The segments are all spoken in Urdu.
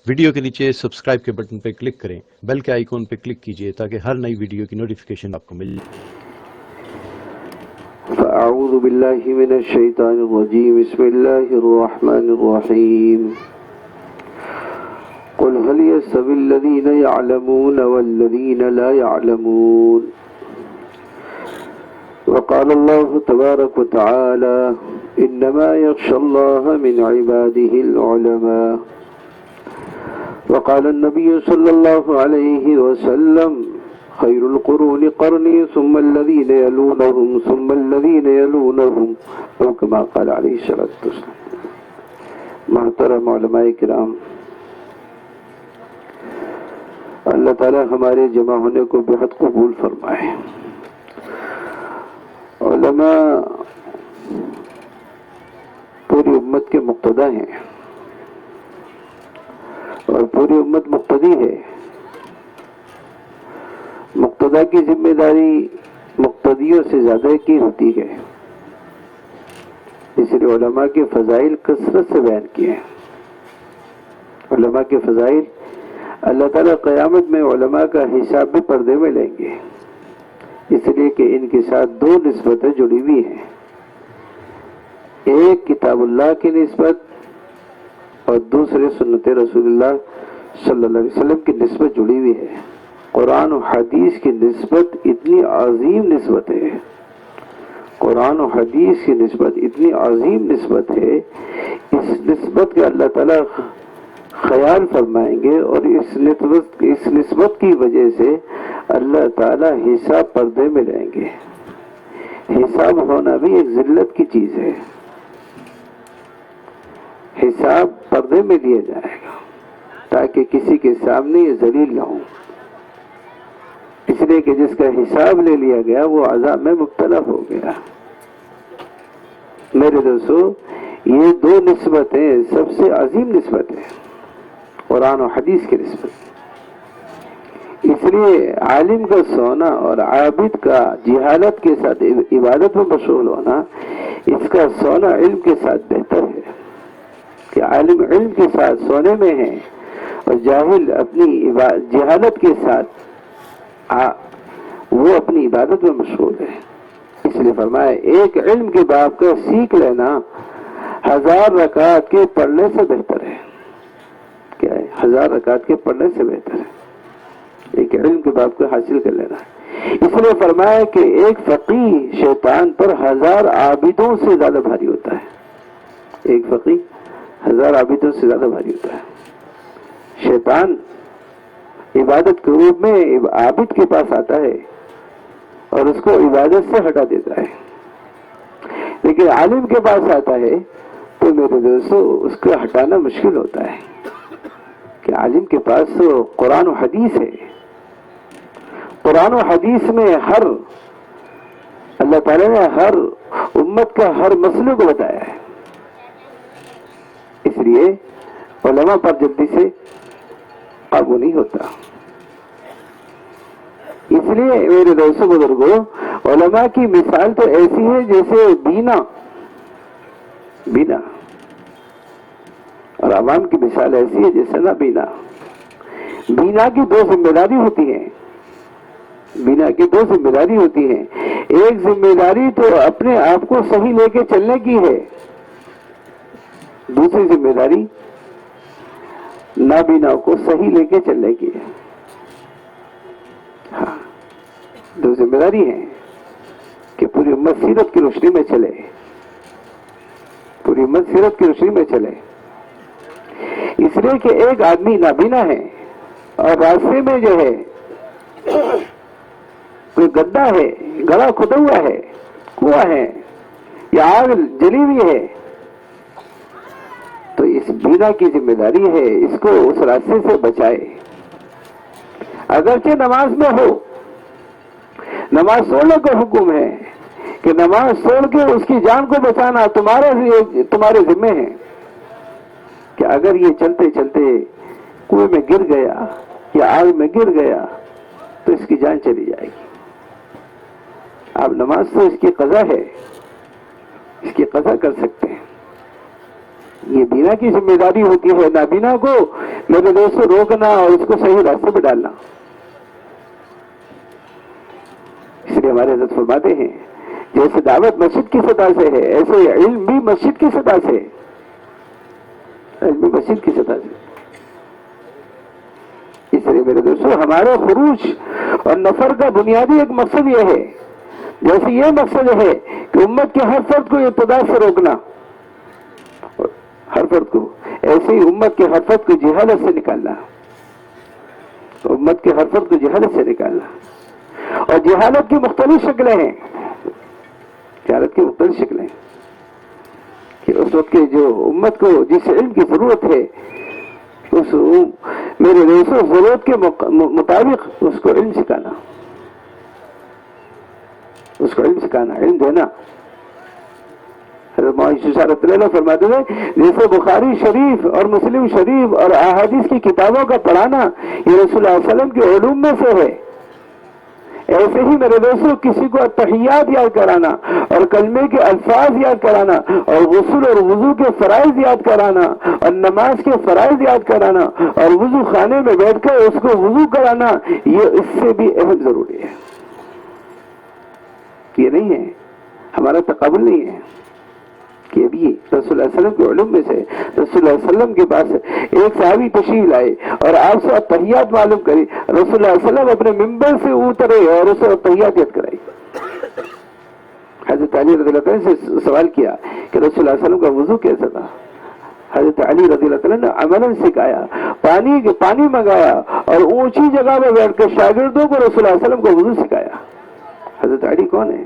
ویڈیو کے نیچے سبسکرائب کے بٹن پہ کلک کریں، بیل کے آئیکن پہ کلک کیجئے تاکہ ہر نئی ویڈیو کی نوٹیفیکیشن آپ کو مل جائے۔ فأعوذ بالله من الشيطان الرجيم بسم الله الرحمن الرحيم قل هل يستوي الذين يعلمون والذين لا يعلمون وقال الله تبارك وتعالى إنما يخشى الله من عباده العلماء وقال النبي صلى الله عليه وسلم خير القرون قرني ثم الذين يلونهم ثم الذين يلونهم او كما قال عليه الصلاة والسلام۔ محترم علماء کرام، اللہ تعالی ہمارے جمع ہونے کو بہت قبول فرمائے۔ علماء پوری امت کے مقتدی ہیں اور پوری امت مقتدی ہے۔ مقتدی کی ذمہ داری مقتدیوں سے زیادہ کی ہوتی ہے، اس لیے علماء کے فضائل کثرت سے بیان کیے ہیں۔ علماء کے فضائل اللہ تعالیٰ قیامت میں علماء کا حساب بھی پردے میں لیں گے، اس لیے کہ ان کے ساتھ دو نسبتیں جڑی ہوئی ہیں، ایک کتاب اللہ کی نسبت اور دوسرے سنت رسول اللہ صلی اللہ علیہ وسلم کی نسبت جڑی ہوئی ہے۔ قرآن و حدیث کی نسبت اتنی عظیم نسبت ہے، قرآن و حدیث کی نسبت اتنی عظیم نسبت ہے، اس نسبت کا اللہ تعالیٰ خیال فرمائیں گے اور اس نسبت کی وجہ سے اللہ تعالیٰ حساب پردے میں لیں گے۔ حساب ہونا بھی ایک ذلت کی چیز ہے، حساب پردے میں لیا جائے گا تاکہ کسی کے سامنے یہ ذلیل نہ ہو، اس لیے کہ جس کا حساب لے لیا گیا وہ عذاب میں مبتلا ہو گیا۔ میرے دوستو، یہ دو نسبتیں سب سے عظیم نسبت ہیں، قرآن و حدیث کی نسبت۔ اس لیے عالم کا سونا اور عابد کا جہالت کے ساتھ عبادت میں مشغول ہونا، اس کا سونا علم کے ساتھ بہتر ہے کہ عالم علم کے ساتھ سونے میں ہے اور جاہل اپنی جہالت کے ساتھ وہ اپنی عبادت میں مشغول ہے۔ اس لیے فرمایا ایک علم کے باب کا سیکھ لینا 1000 رکعت کے پڑھنے سے بہتر ہے۔ کیا ہے؟ 1000 رکعت کے پڑھنے سے بہتر ہے ایک علم کے باب کو حاصل کر لینا۔ اس لیے فرمایا کہ ایک فقیہ شیطان پر 1000 عابدوں سے زیادہ بھاری ہوتا ہے، ایک فقیہ 1000 عابدوں سے زیادہ بھاری ہوتا ہے۔ شیطان عبادت کے روپ میں عابد کے پاس آتا ہے اور اس کو عبادت سے ہٹا دیتا ہے، لیکن عالم کے پاس آتا ہے تو میرے دوستو اس کو ہٹانا مشکل ہوتا ہے کہ عالم کے پاس تو قرآن و حدیث ہے، قرآن و حدیث میں اللہ تعالیٰ نے ہر امت کا ہر مسئلے کو بتایا ہے، اس لیے علماء پر جلدی سے قابو نہیں ہوتا۔ اس لیے میرے دوستوں بزرگوں، علماء کی مثال تو ایسی ہے جیسے بینا اور عوام کی مثال ایسی ہے جیسے نہ بینا کی دو ذمہ داری ہوتی ہیں، بینا کی دو ذمہ داری ہوتی ہیں۔ ایک ذمہ داری تو اپنے آپ کو صحیح لے کے چلنے کی ہے، دوسری ذمہ داری نابینا کو صحیح لے کے چلنے کی ہے۔ ہاں، دو ذمہ داری ہیں کہ پوری امت سیرت کی روشنی میں چلے، پوری امت سیرت کی روشنی میں چلے۔ اس لیے کہ ایک آدمی نابینا ہے اور راستے میں جو ہے کوئی گڈھا ہے، گڑھا کھدا ہوا ہے، کنواں ہے یا آگ جلی ہوئی ہے، تو اس بینا کی ذمہ داری ہے اس کو اس راستے سے بچائے۔ اگرچہ نماز میں ہو، نماز توڑنے کا حکم ہے کہ نماز توڑ کے اس کی جان کو بچانا تمہارے ذمہ ہے کہ اگر یہ چلتے چلتے کنویں میں گر گیا یا آگ میں گر گیا تو اس کی جان چلی جائے گی۔ آپ نماز تو اس کی قضا ہے، اس کی قضا کر سکتے ہیں، یہ بینا کی ذمہ داری ہوتی ہے نابینا کو میرے دوستوں روکنا اور اس کو صحیح راستے پہ ڈالنا. اس لیے ہمارے حضرت فرماتے ہیں جیسے دعوت مسجد کی سطح سے ہے ایسے علم بھی مسجد کی سطح سے، علم بھی مسجد کی سطح سے. اس لیے میرے دوستوں ہمارے خروج اور نفر کا بنیادی ایک مقصد یہ ہے، جیسے یہ مقصد ہے کہ امت کے ہر فرد کو ابتدا سے روکنا، ہر فرد کو، ایسے ہی امت کے ہر فرد کو جہالت سے نکالنا، امت کے ہر فرد کو جہالت سے نکالنا. اور جہالت کی مختلف شکلیں ہیں، جہالت کی مختلف شکلیں کہ اس وقت کے جو امت کو جس علم کی ضرورت ہے اس میرے دوستوں ضرورت کے مطابق اس کو علم سکھانا، اس کو علم سکھانا، علم دینا. حضرت مولانا شارت اللہ فرماتے ہیں جیسے بخاری شریف اور مسلم شریف اور احادیث کی کتابوں کا پڑھانا یہ رسول اللہ علیہ وسلم کے علوم میں سے ہے، ایسے ہی میرے دوستوں کسی کو تحیات یاد کرانا اور کلمے کے الفاظ یاد کرانا اور غسل اور وضو کے فرائض یاد کرانا اور نماز کے فرائض یاد کرانا اور وضو خانے میں بیٹھ کر اس کو وضو کرانا، یہ اس سے بھی اہم ضروری ہے. یہ نہیں ہے، ہمارا تقابل نہیں ہے کہ بھی رسول اللہ علیہ وسلم کے علوم میں سے رسول اللہ علیہ وسلم کے پاس ایک صحابی تشریف لائے اور آپ سے تحیات معلوم کری، رسول اللہ علیہ وسلم اپنے ممبر سے اترے اور اسے تحیات یاد کرائی. حضرت علی رضی اللہ عنہ سے سوال کیا کہ رسول اللہ علیہ وسلم کا وضو کیسا تھا؟ حضرت علی رضی اللہ عنہ نے عملاً سکھایا، پانی منگایا اور اونچی جگہ میں بیٹھ کر شاگردوں کو رسول اللہ علیہ وسلم کا وضو سکھایا. حضرت علی کون ہے؟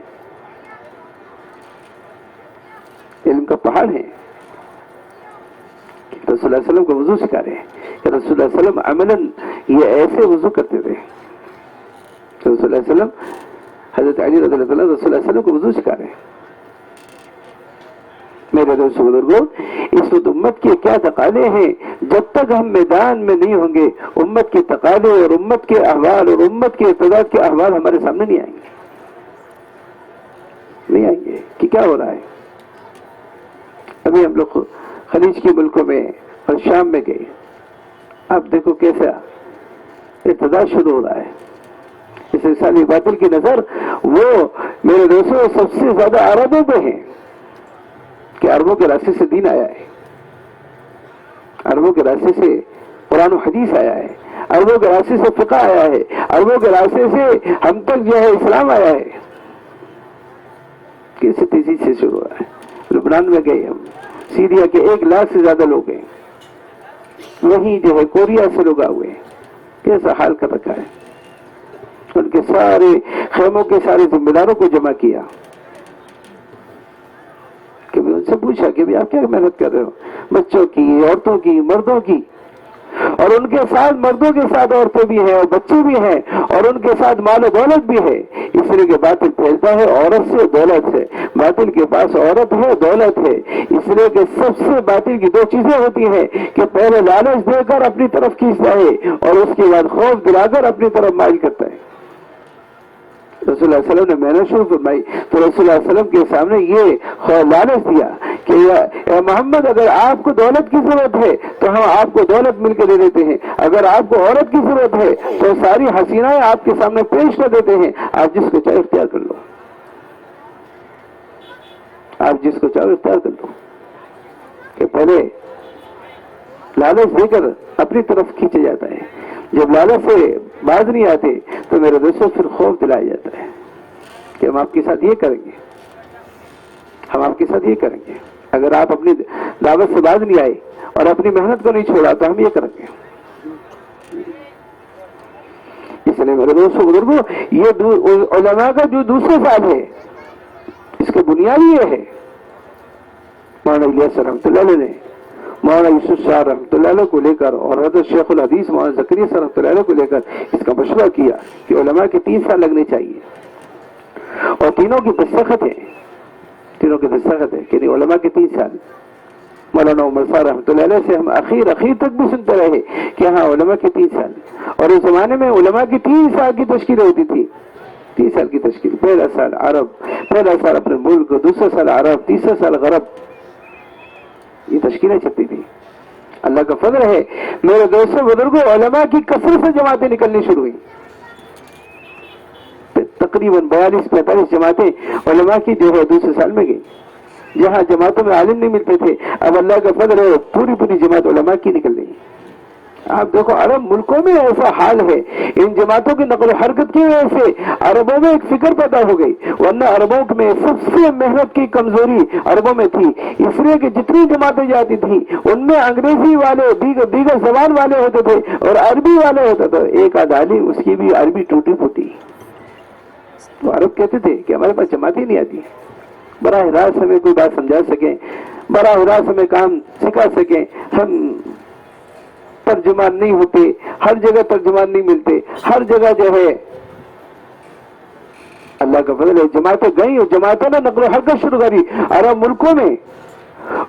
علم کا پہاڑ ہے. رسول اللہ علیہ وسلم کو وضو سکھا رہے ہیں کہ رسول اللہ علیہ وسلم عملاً یہ ایسے وضو کرتے تھے. رسول اللہ علیہ وسلم حضرت علی رضی اللہ عنہ رسول اللہ علیہ وسلم کو وضو سکھا رہے ہیں. میرے دوستوں بزرگوں، اس وقت امت کے کیا تقاضے ہیں، جب تک ہم میدان میں نہیں ہوں گے امت کے تقاضے اور امت کے احوال اور امت کے ارتداد کے احوال ہمارے سامنے نہیں آئیں گے کہ کیا ہو رہا ہے. ابھی ہم لوگ خلیج کے ملکوں میں اور شام میں گئے، اب دیکھو کیسا ارتداد شروع ہو رہا ہے. اس رسالہ باطل کی نظر وہ میرے دوستوں سب سے زیادہ عربوں پہ ہیں کہ عربوں کے راستے سے دین آیا ہے، عربوں کے راستے سے قرآن و حدیث آیا ہے، عربوں کے راستے سے فقہ آیا ہے، عربوں کے راستے سے ہم تک جو ہے اسلام آیا ہے. کیسے تیزی سے شروع ہوا ہے. لبنان میں گئے ہم، سیریا کے 1 لاکھ سے زیادہ لوگ ہیں، وہیں جو ہے کوریا سے لوگ آئے ہوئے، کیسا حال کر رکھا ہے. ان کے سارے خیموں کے سارے ذمہ داروں کو جمع کیا کہ ان سے پوچھا کہ آپ کیا محنت کر رہے ہو، بچوں کی، عورتوں کی، مردوں کی، اور ان کے ساتھ مردوں کے ساتھ عورتیں بھی ہیں اور بچے بھی ہیں اور ان کے ساتھ مال و دولت بھی ہے. اس لیے کہ باطل پھیلتا ہے عورت سے، دولت سے. باطل کے پاس عورت ہے، دولت ہے. اس لیے کہ سب سے باطل کی 2 چیزیں ہوتی ہیں کہ پہلے لالچ دے کر اپنی طرف کھینچتا ہے اور اس کے بعد خوف دلا کر اپنی طرف مائل کرتا ہے. رسول اللہ علیہ وسلم نے محنت شروع فرمائی تو رسول اللہ علیہ وسلم کے سامنے یہ لالچ دیا کہ اے محمد اگر آپ کو دولت کی ضرورت ہے تو ہم آپ کو دولت مل کے دے دیتے ہیں، اگر آپ کو عورت کی ضرورت ہے تو ساری حسینائیں آپ کے سامنے پیش کر دیتے ہیں، آپ جس کو چاہے اختیار کر لو، آپ جس کو چاہے اختیار کر لو. کہ پہلے لالچ دے کر اپنی طرف کھینچا جاتا ہے، جب لالچ سے باز نہیں آتے تو میرے دوستوں پھر خوف دلایا جاتا ہے کہ ہم آپ کے ساتھ یہ کریں گے، ہم آپ کے ساتھ یہ کریں گے، اگر آپ اپنی دعوت سے باز نہیں آئے اور اپنی محنت کو نہیں چھوڑا تو ہم یہ کریں گے. اس لیے میرے دوستوں بزرگوں، یہ علماء کا جو دوسرا سال ہے اس کا بنیادی یہ ہے. مولانا الیاس رحمۃ اللہ علیہ نے مولانا یوسف شاہ رحمۃ اللہ علیہ کو لے کر اور حضرت شیخ الحدیث مولانا زکریا صاحب رحمۃ اللہ علیہ کو لے کر اس کا مشورہ کیا کہ علماء کے 3 سال لگنے چاہیے اور تینوں کی دستخط ہے، تینوں کی دستخط ہے کہ علماء کے 3 سال. مولانا عمر صاحب رحمۃ اللہ علیہ سے ہم اخیر تک بھی سنتے رہے کہ ہاں علماء کے 3 سال، اور اس زمانے میں علماء کی 3 سال کی تشکیل ہوتی تھی. 3 سال کی تشکیل، پہلا سال عرب، پہلا سال اپنے ملک، دوسرا سال عرب، تیسرا سال غرب. یہ تشکیلیں چلتی تھی. اللہ کا فضل ہے میرے دوستوں بزرگوں علماء کی کثرت سے جماعتیں نکلنی شروع ہوئی. تقریباً 42-45 جماعتیں علماء کی جو ہے دوسرے سال میں گئی. جہاں جماعتوں میں عالم نہیں ملتے تھے اب اللہ کا فضل ہے پوری جماعت علماء کی نکل رہی. آپ دیکھو عرب ملکوں میں ایسا حال ہے ان جماعتوں کی نقل و حرکت کی وجہ سے عربوں میں ایک فکر پیدا ہو گئی. ورنہ عربوں میں سب سے محنت کی کمزوری عربوں میں تھی. اس لیے کہ جتنی جماعتیں جاتی تھیں ان میں انگریزی والے دیگر زبان والے ہوتے تھے اور عربی والے ہوتے تھے. ایک آدھالی اس کی بھی عربی ٹوٹی پھوٹی. تو عرب کہتے تھے کہ ہمارے پاس جماعت ہی نہیں آتی. براہ راست ہمیں کوئی بات سمجھا سکیں, براہ راست ہمیں کام سکھا سکیں. ہم ترجمان نہیں ہوتے, ہر جگہ ترجمان نہیں ملتے, ہر جگہ جو ہے اللہ کا فضل ہے جماعتیں گئیں اور جماعتوں نے نقل و حرکت شروع کری عرب ملکوں میں.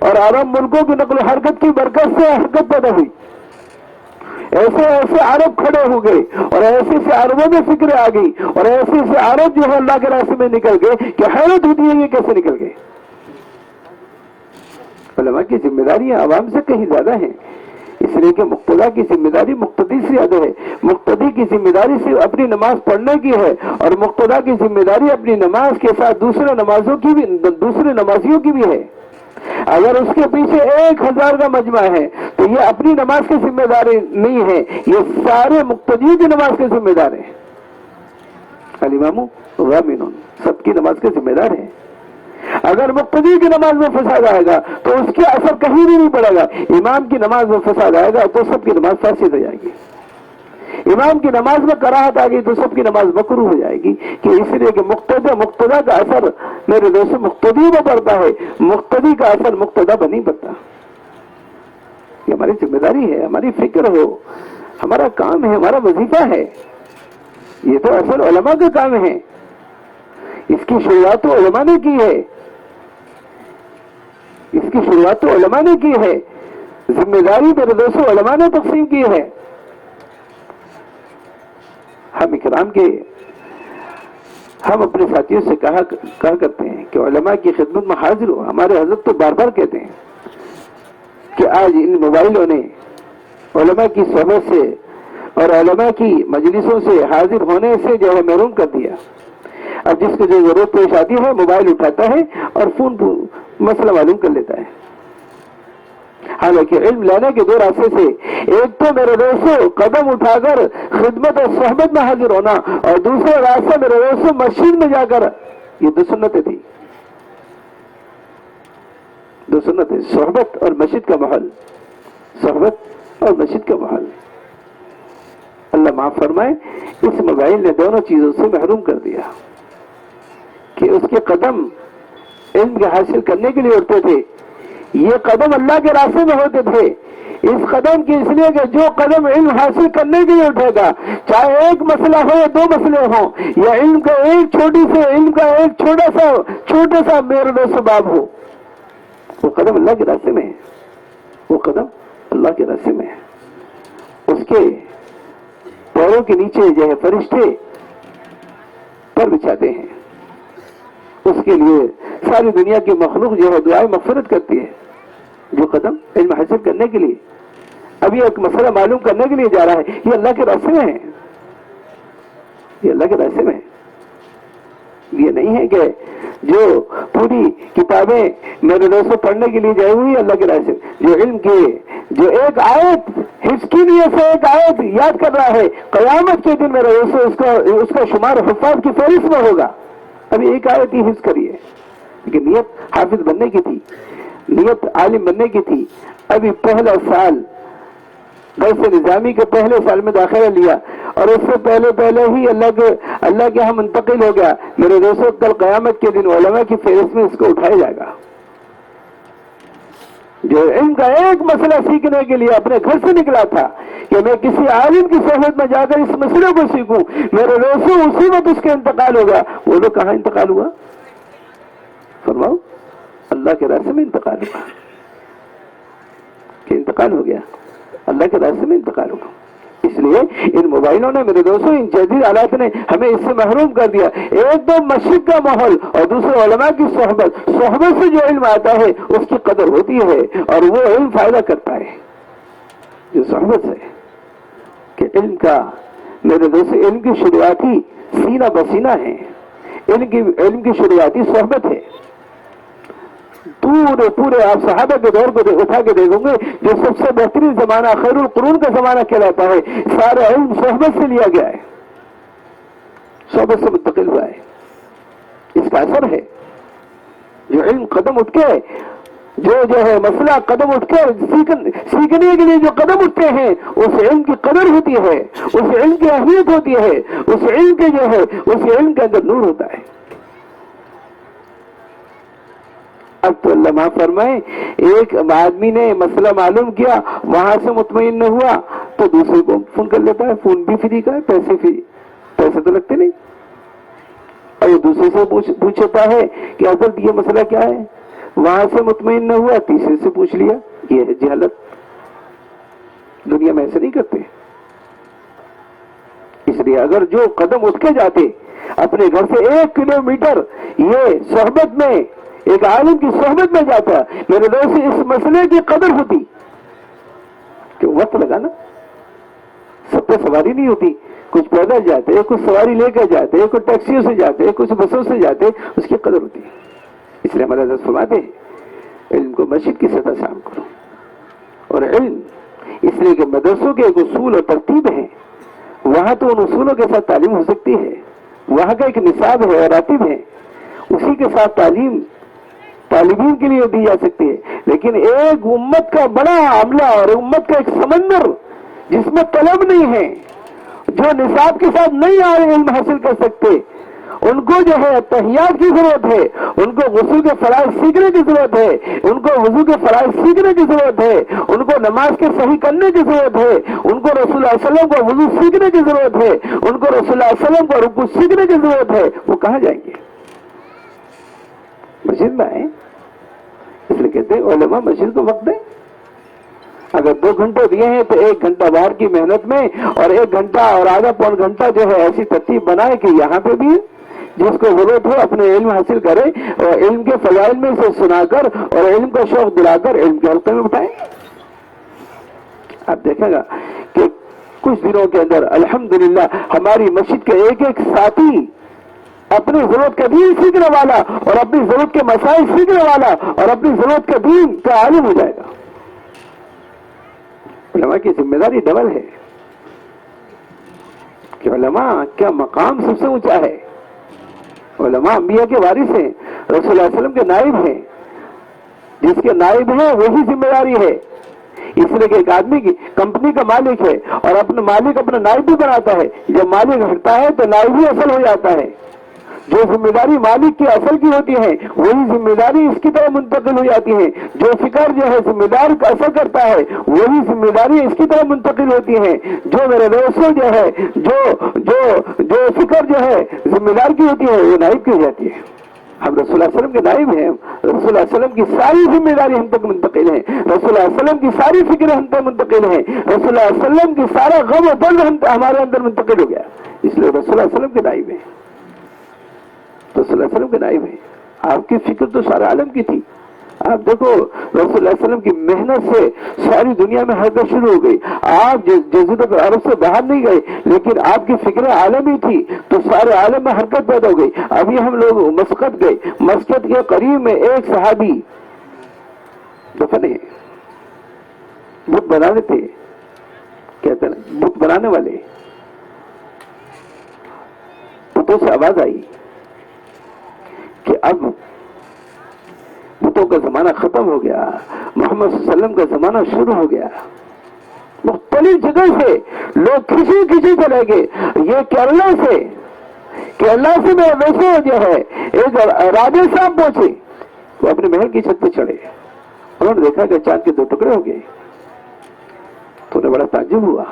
اور عرب ملکوں کی نقل و حرکت کی برکت سے حرکت پیدا ہوئی. ایسے ایسے عرب کھڑے ہو گئے اور ایسے سے عربوں میں فکر آ گئی اور ایسے سے عرب جو ہے اللہ کے راستے میں نکل گئے کہ حیرت ہوتی ہے یہ کیسے نکل گئے. علماء کی ذمہ داریاں عوام سے کہیں زیادہ ہیں, اس لیے کہ مقتدی کی ذمہ داری مقتدی سے زیادہ ہے. مقتدی کی ذمہ داری صرف اپنی نماز پڑھنے کی ہے اور مقتدی کی ذمہ داری اپنی نماز کے ساتھ دوسرے نمازیوں کی بھی ہے. اگر اس کے پیچھے 1000 کا مجمع ہے تو یہ اپنی نماز کی ذمہ داری نہیں ہے, یہ سارے مقتدیوں کی نماز کے ذمہ دار ہیں. الامام غامن سب کی نماز کے ذمہ دار ہیں. اگر مقتدی کی نماز میں فساد آئے گا تو اس کے اثر کہیں بھی نہیں پڑے گا. امام کی نماز میں فساد آئے گا تو سب کی نماز فاسد ہو جائے گی. امام کی نماز میں کراہت آ گئی تو سب کی نماز مکروہ ہو جائے گی. کہ اس لیے کہ مقتدی کا اثر میرے دوستوں مقتدی میں پڑتا ہے, مقتدی کا اثر مقتدی پر نہیں پڑتا. یہ ہماری ذمہ داری ہے, ہماری فکر ہو, ہمارا کام ہے, ہمارا وظیفہ ہے. یہ تو اصل علماء کا کام ہے. اس کی شروعات تو علماء نے کی ہے, اس کی شروعات تو علماء نے کی ہے. ذمہ داری میرے دوستوں علماء نے تقسیم کی ہے. ہم اکرام کے ہم اپنے ساتھیوں سے کہا کرتے ہیں کہ علماء کی خدمت میں حاضر ہو. ہمارے حضرت تو بار بار کہتے ہیں کہ آج ان موبائلوں نے علماء کی صحبت سے اور علماء کی مجلسوں سے حاضر ہونے سے جو ہے محروم کر دیا. اب جس کو جو ضرورت پیش آتی ہے موبائل اٹھاتا ہے اور فون مسئلہ معلوم کر لیتا ہے. حالانکہ علم لانے کے دو راستے سے, ایک تو میرے دوستوں قدم اٹھا کر خدمت اور صحبت میں حاضر ہونا, اور دوسرا راستہ میرے دوستوں مسجد میں جا کر. یہ دو سنتیں تھی, دو سنتیں, صحبت اور مسجد کا ماحول, صحبت اور مسجد کا ماحول. اللہ معاف فرمائے اس موبائل نے دونوں چیزوں سے محروم کر دیا کہ اس کے قدم علم کے حاصل کرنے کے لیے اٹھتے تھے, یہ قدم اللہ کے راستے میں ہوتے تھے. اس قدم کی اس لیے کہ جو قدم علم حاصل کرنے کے لیے اٹھے گا, چاہے ایک مسئلہ ہو یا 2 مسئلے ہوں, یا علم کا ایک چھوٹا سا میرے دوست باب ہو, وہ قدم اللہ کے راستے میں ہے. وہ قدم اللہ کے راستے میں ہے. اس کے پیروں کے نیچے جو ہے فرشتے پر بچھاتے ہیں. اس کے لیے ساری دنیا کی مخلوق جو ہے دعائیں مغفرت کرتی ہے. جو قدم علم حاصل کرنے کے لیے, ابھی ایک مسئلہ معلوم کرنے کے لیے جا رہا ہے, یہ اللہ کے راستے میں ہے. یہ اللہ کے راستے میں ہے. یہ نہیں ہے کہ جو پوری کتابیں میرے دوستوں پڑھنے کے لیے جائے ہوئی اللہ کے راستے میں. جو علم کے جو ایک آیت حفظ کی نیت سے ایک آیت یاد کر رہا ہے, قیامت کے دن میرے دوستوں اس کا شمار حفاظ کی فہرست میں ہوگا. ابھی ایک آیت ہی حفظ کریے, لیکن نیت حافظ بننے کی تھی, نیت عالم بننے کی تھی. ابھی پہلا سال درس نظامی کے پہلے سال میں داخلہ لیا اور اس سے پہلے ہی اللہ کے ہم منتقل ہو گیا. میرے دوستوں کل قیامت کے دن علماء کی فہرست میں اس کو اٹھایا جائے گا. جو علم کا ایک مسئلہ سیکھنے کے لیے اپنے گھر سے نکلا تھا کہ میں کسی عالم کی صحبت میں جا کر اس مسئلے کو سیکھوں, میرے دوستوں اسی وقت اس کا انتقال ہوگا. وہ لوگ کہاں انتقال ہوا؟ فرماؤ, اللہ کے راستے میں انتقال ہوا. کہ انتقال ہو گیا, اللہ کے راستے میں انتقال ہوا. اس لیے ان موبائلوں نے میرے دوستوں، ان جدید آلات نے ہمیں اس سے محروم کر دیا۔ ایک تو مسجد کا ماحول اور دوسرے علماء کی صحبت سے جو علم آتا ہے اس کی قدر ہوتی ہے اور وہ علم فائدہ کرتا ہے جو صحبت ہے۔ کہ علم کا میرے دوست، علم کی شروعاتی سینہ بسینہ ہے، علم کی شروعاتی صحبت ہے۔ پورے آپ صحابہ کے دور کو اٹھا کے دیکھیں گے، جو سب سے بہترین زمانہ خیر القرون کا زمانہ کہلاتا ہے، سارا علم صحبت سے لیا گیا ہے، صحبت سے منتقل ہوا ہے۔ اس کا اثر ہے جو علم قدم اٹھ کے جو ہے مسئلہ قدم اٹھ کے سیکھنے کے لیے جو قدم اٹھتے ہیں، اس علم کی قدر ہوتی ہے، اس علم کی اہمیت ہوتی ہے، اس علم کے جو ہے اس علم کے اندر نور ہوتا ہے۔ اب تو اللہ معاف فرمائے، ایک آدمی نے مسئلہ معلوم کیا، وہاں سے مطمئن نہ ہوا تو دوسرے کو فون کر لیتا ہے، فون بھی فری کا ہے، پیسے تو لگتے نہیں، اور وہ دوسرے سے پوچھتا ہے کہ حضرت یہ مسئلہ کیا ہے، وہاں سے مطمئن نہ ہوا تیسرے سے پوچھ لیا۔ یہ ہے جہالت، دنیا میں ایسے نہیں کرتے۔ اس لیے اگر جو قدم اٹھ کے جاتے اپنے گھر سے 1 کلومیٹر یہ صحبت میں ایک عالم کی صحبت میں جاتا، میرے دوست اس مسئلے کی قدر ہوتی کہ وقت لگانا، سب پہ سواری نہیں ہوتی، کچھ پیدل جاتے، کچھ سواری لے کر جاتے، کچھ ٹیکسیوں سے جاتے، کچھ بسوں سے جاتے، اس کی قدر ہوتی ہے۔ اس لیے ہمارا حضرت فرماتے ہیں علم کو مسجد کی سطح سے عام کرو، اور علم اس لیے کہ مدرسوں کے ایک اصول اور ترتیب ہیں، وہاں تو ان اصولوں کے ساتھ تعلیم ہو سکتی ہے، وہاں کا ایک نصاب ہے اور راتب ہے، اسی کے ساتھ تعلیم طالبین کے لیے دی جا سکتی ہے۔ لیکن ایک امت کا بڑا عملہ اور امت کا ایک سمندر جس میں طلب نہیں ہے، جو نصاب کے ساتھ نہیں علم حاصل کر سکتے، ان کو جو ہے تحیات کی ضرورت ہے، ان کو غسل کے فرائض سیکھنے کی ضرورت ہے، ان کو وضو کے فرائض سیکھنے کی ضرورت ہے، ان کو نماز کے صحیح کرنے کی ضرورت ہے، ان کو رسول اللہ علیہ وسلم کو وضو سیکھنے کی ضرورت ہے، ان کو رسول اللہ علیہ وسلم کو رکوع سیکھنے کی ضرورت ہے۔ وہ کہاں جائیں گے؟ مسجد میں آئیں۔ اس لیے کہتے ہیں علماء مسجد کو وقت دیں۔ اگر 2 گھنٹے دیے ہیں تو 1 گھنٹہ باہر کی محنت میں اور 1 گھنٹہ اور آدھا پون گھنٹہ جو ہے ایسی ترتیب بنائے کہ یہاں پہ بھی جس کو ضرورت ہو اپنے علم حاصل کرے، اور علم کے فضائل میں سے سنا کر اور علم کا شوق دلا کر علم کے حلقے میں بٹھائیں۔ آپ دیکھیں گا کہ کچھ دنوں کے اندر الحمدللہ ہماری مسجد کے ایک ساتھی اپنی ضرورت کا دین سیکھنے والا اور اپنی ضرورت کے مسائل سیکھنے والا اور اپنی ضرورت کا دین کا عالم ہو جائے گا۔ علماء کی ذمہ داری ڈبل ہے کہ علماء کیا مقام سب سے اونچا ہے۔ علماء انبیاء کے وارث ہیں، رسول اللہ علیہ وسلم کے نائب ہیں، جس کے نائب ہیں وہی ذمہ داری ہے۔ اس لیے کہ ایک آدمی کی کمپنی کا مالک ہے اور اپنا مالک اپنا نائب بھی بناتا ہے، جب مالک ہٹتا ہے تو نائب ہی اصل ہو جاتا ہے۔ جو ذمہ داری مالک کی اصل کی ہوتی ہے وہی ذمہ داری اس کی طرح منتقل ہو جاتی ہے۔ جو فکر جو ہے ذمہ دار کا اثر کرتا ہے وہی ذمہ داری اس کی طرح منتقل ہوتی ہے۔ جو میرے دوستوں جو ہے جو فکر جو ہے ذمہ دار کی ہوتی ہے وہ نائب کی ہو جاتی ہے۔ ہم رسول اللہ علیہ وسلم کے نائب ہیں، رسول اللہ علیہ وسلم کی ساری ذمہ داری ہم تک منتقل ہے، رسول اللہ علیہ وسلم کی ساری فکر ہم تک منتقل ہے، رسول اللہ علیہ وسلم کی سارا غم و درد ہمارے اندر منتقل ہو گیا، اس لیے رسول اللہ علیہ وسلم کے نائب ہیں، رسول اللہ علیہ وسلم کے نائب ہیں۔ آپ کی فکر تو سارے عالم کی تھی۔ آپ دیکھو رسول اللہ علیہ وسلم کی محنت سے ساری دنیا میں حرکت شروع ہو گئی۔ آپ جزیرۃ العرب سے باہر نہیں گئے لیکن آپ کی فکر عالمی تھی تو سارے عالم میں حرکت پیدا ہو گئی۔ ابھی ہم لوگ مسقط گئے، مسقط کے قریب میں ایک صحابی دفن ہے، بت بنانے تھے، کہتے ہیں بت بنانے والے، بتوں سے آواز آئی کہ اب بتوں کا زمانہ ختم ہو گیا، محمد صلی اللہ علیہ وسلم کا زمانہ شروع ہو گیا۔ مختلف جگہ سے لوگ کھچی چلے گئے۔ یہ کیرلا سے میں ویسے جو ہے ایک راجہ صاحب پہنچے، وہ اپنے محل کی چھت پہ چڑھے، انہوں نے دیکھا کہ چاند کے 2 ٹکڑے ہو گئے تو انہیں بڑا تعجب ہوا۔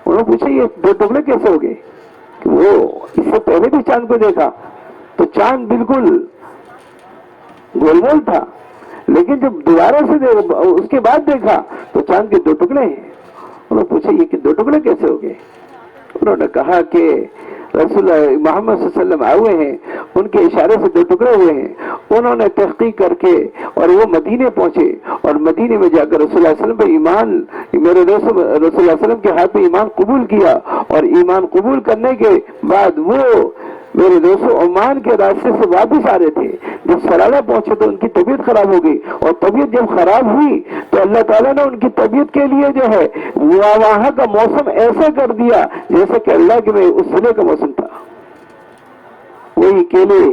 انہوں نے پوچھا یہ 2 ٹکڑے کیسے ہو گئے؟ کہ وہ اس سے پہلے بھی چاند کو دیکھا تو چاند بالکل گول گول تھا، لیکن جب دوبارہ سے اس کے بعد دیکھا تو چاند کے 2 ٹکڑے ہیں۔ انہوں نے پوچھا یہ کہ 2 ٹکڑے کیسے ہو گئے؟ انہوں نے کہا کہ رسول اللہ محمد صلی اللہ علیہ وسلم آئے ہوئے ہیں، ان کے اشارے سے 2 ٹکڑے ہوئے ہیں۔ انہوں نے تحقیق کر کے اور وہ مدینے پہنچے، اور مدینے میں جا کر رسول اللہ علیہ وسلم پہ ایمان، میرے دوست رسول اللہ علیہ وسلم کے ہاتھ پہ ایمان قبول کیا، اور ایمان قبول کرنے کے بعد وہ میرے دوستوں عمان کے راستے سے واپس آ رہے تھے۔ جب سرالہ پہنچے تو ان کی طبیعت خراب ہو گئی، اور طبیعت جب خراب ہوئی تو اللہ تعالیٰ نے ان کی طبیعت کے لیے جو ہے وہاں کا موسم ایسا کر دیا جیسے کہ اللہ کے میں اس ضلع کا موسم تھا۔ وہی کیلے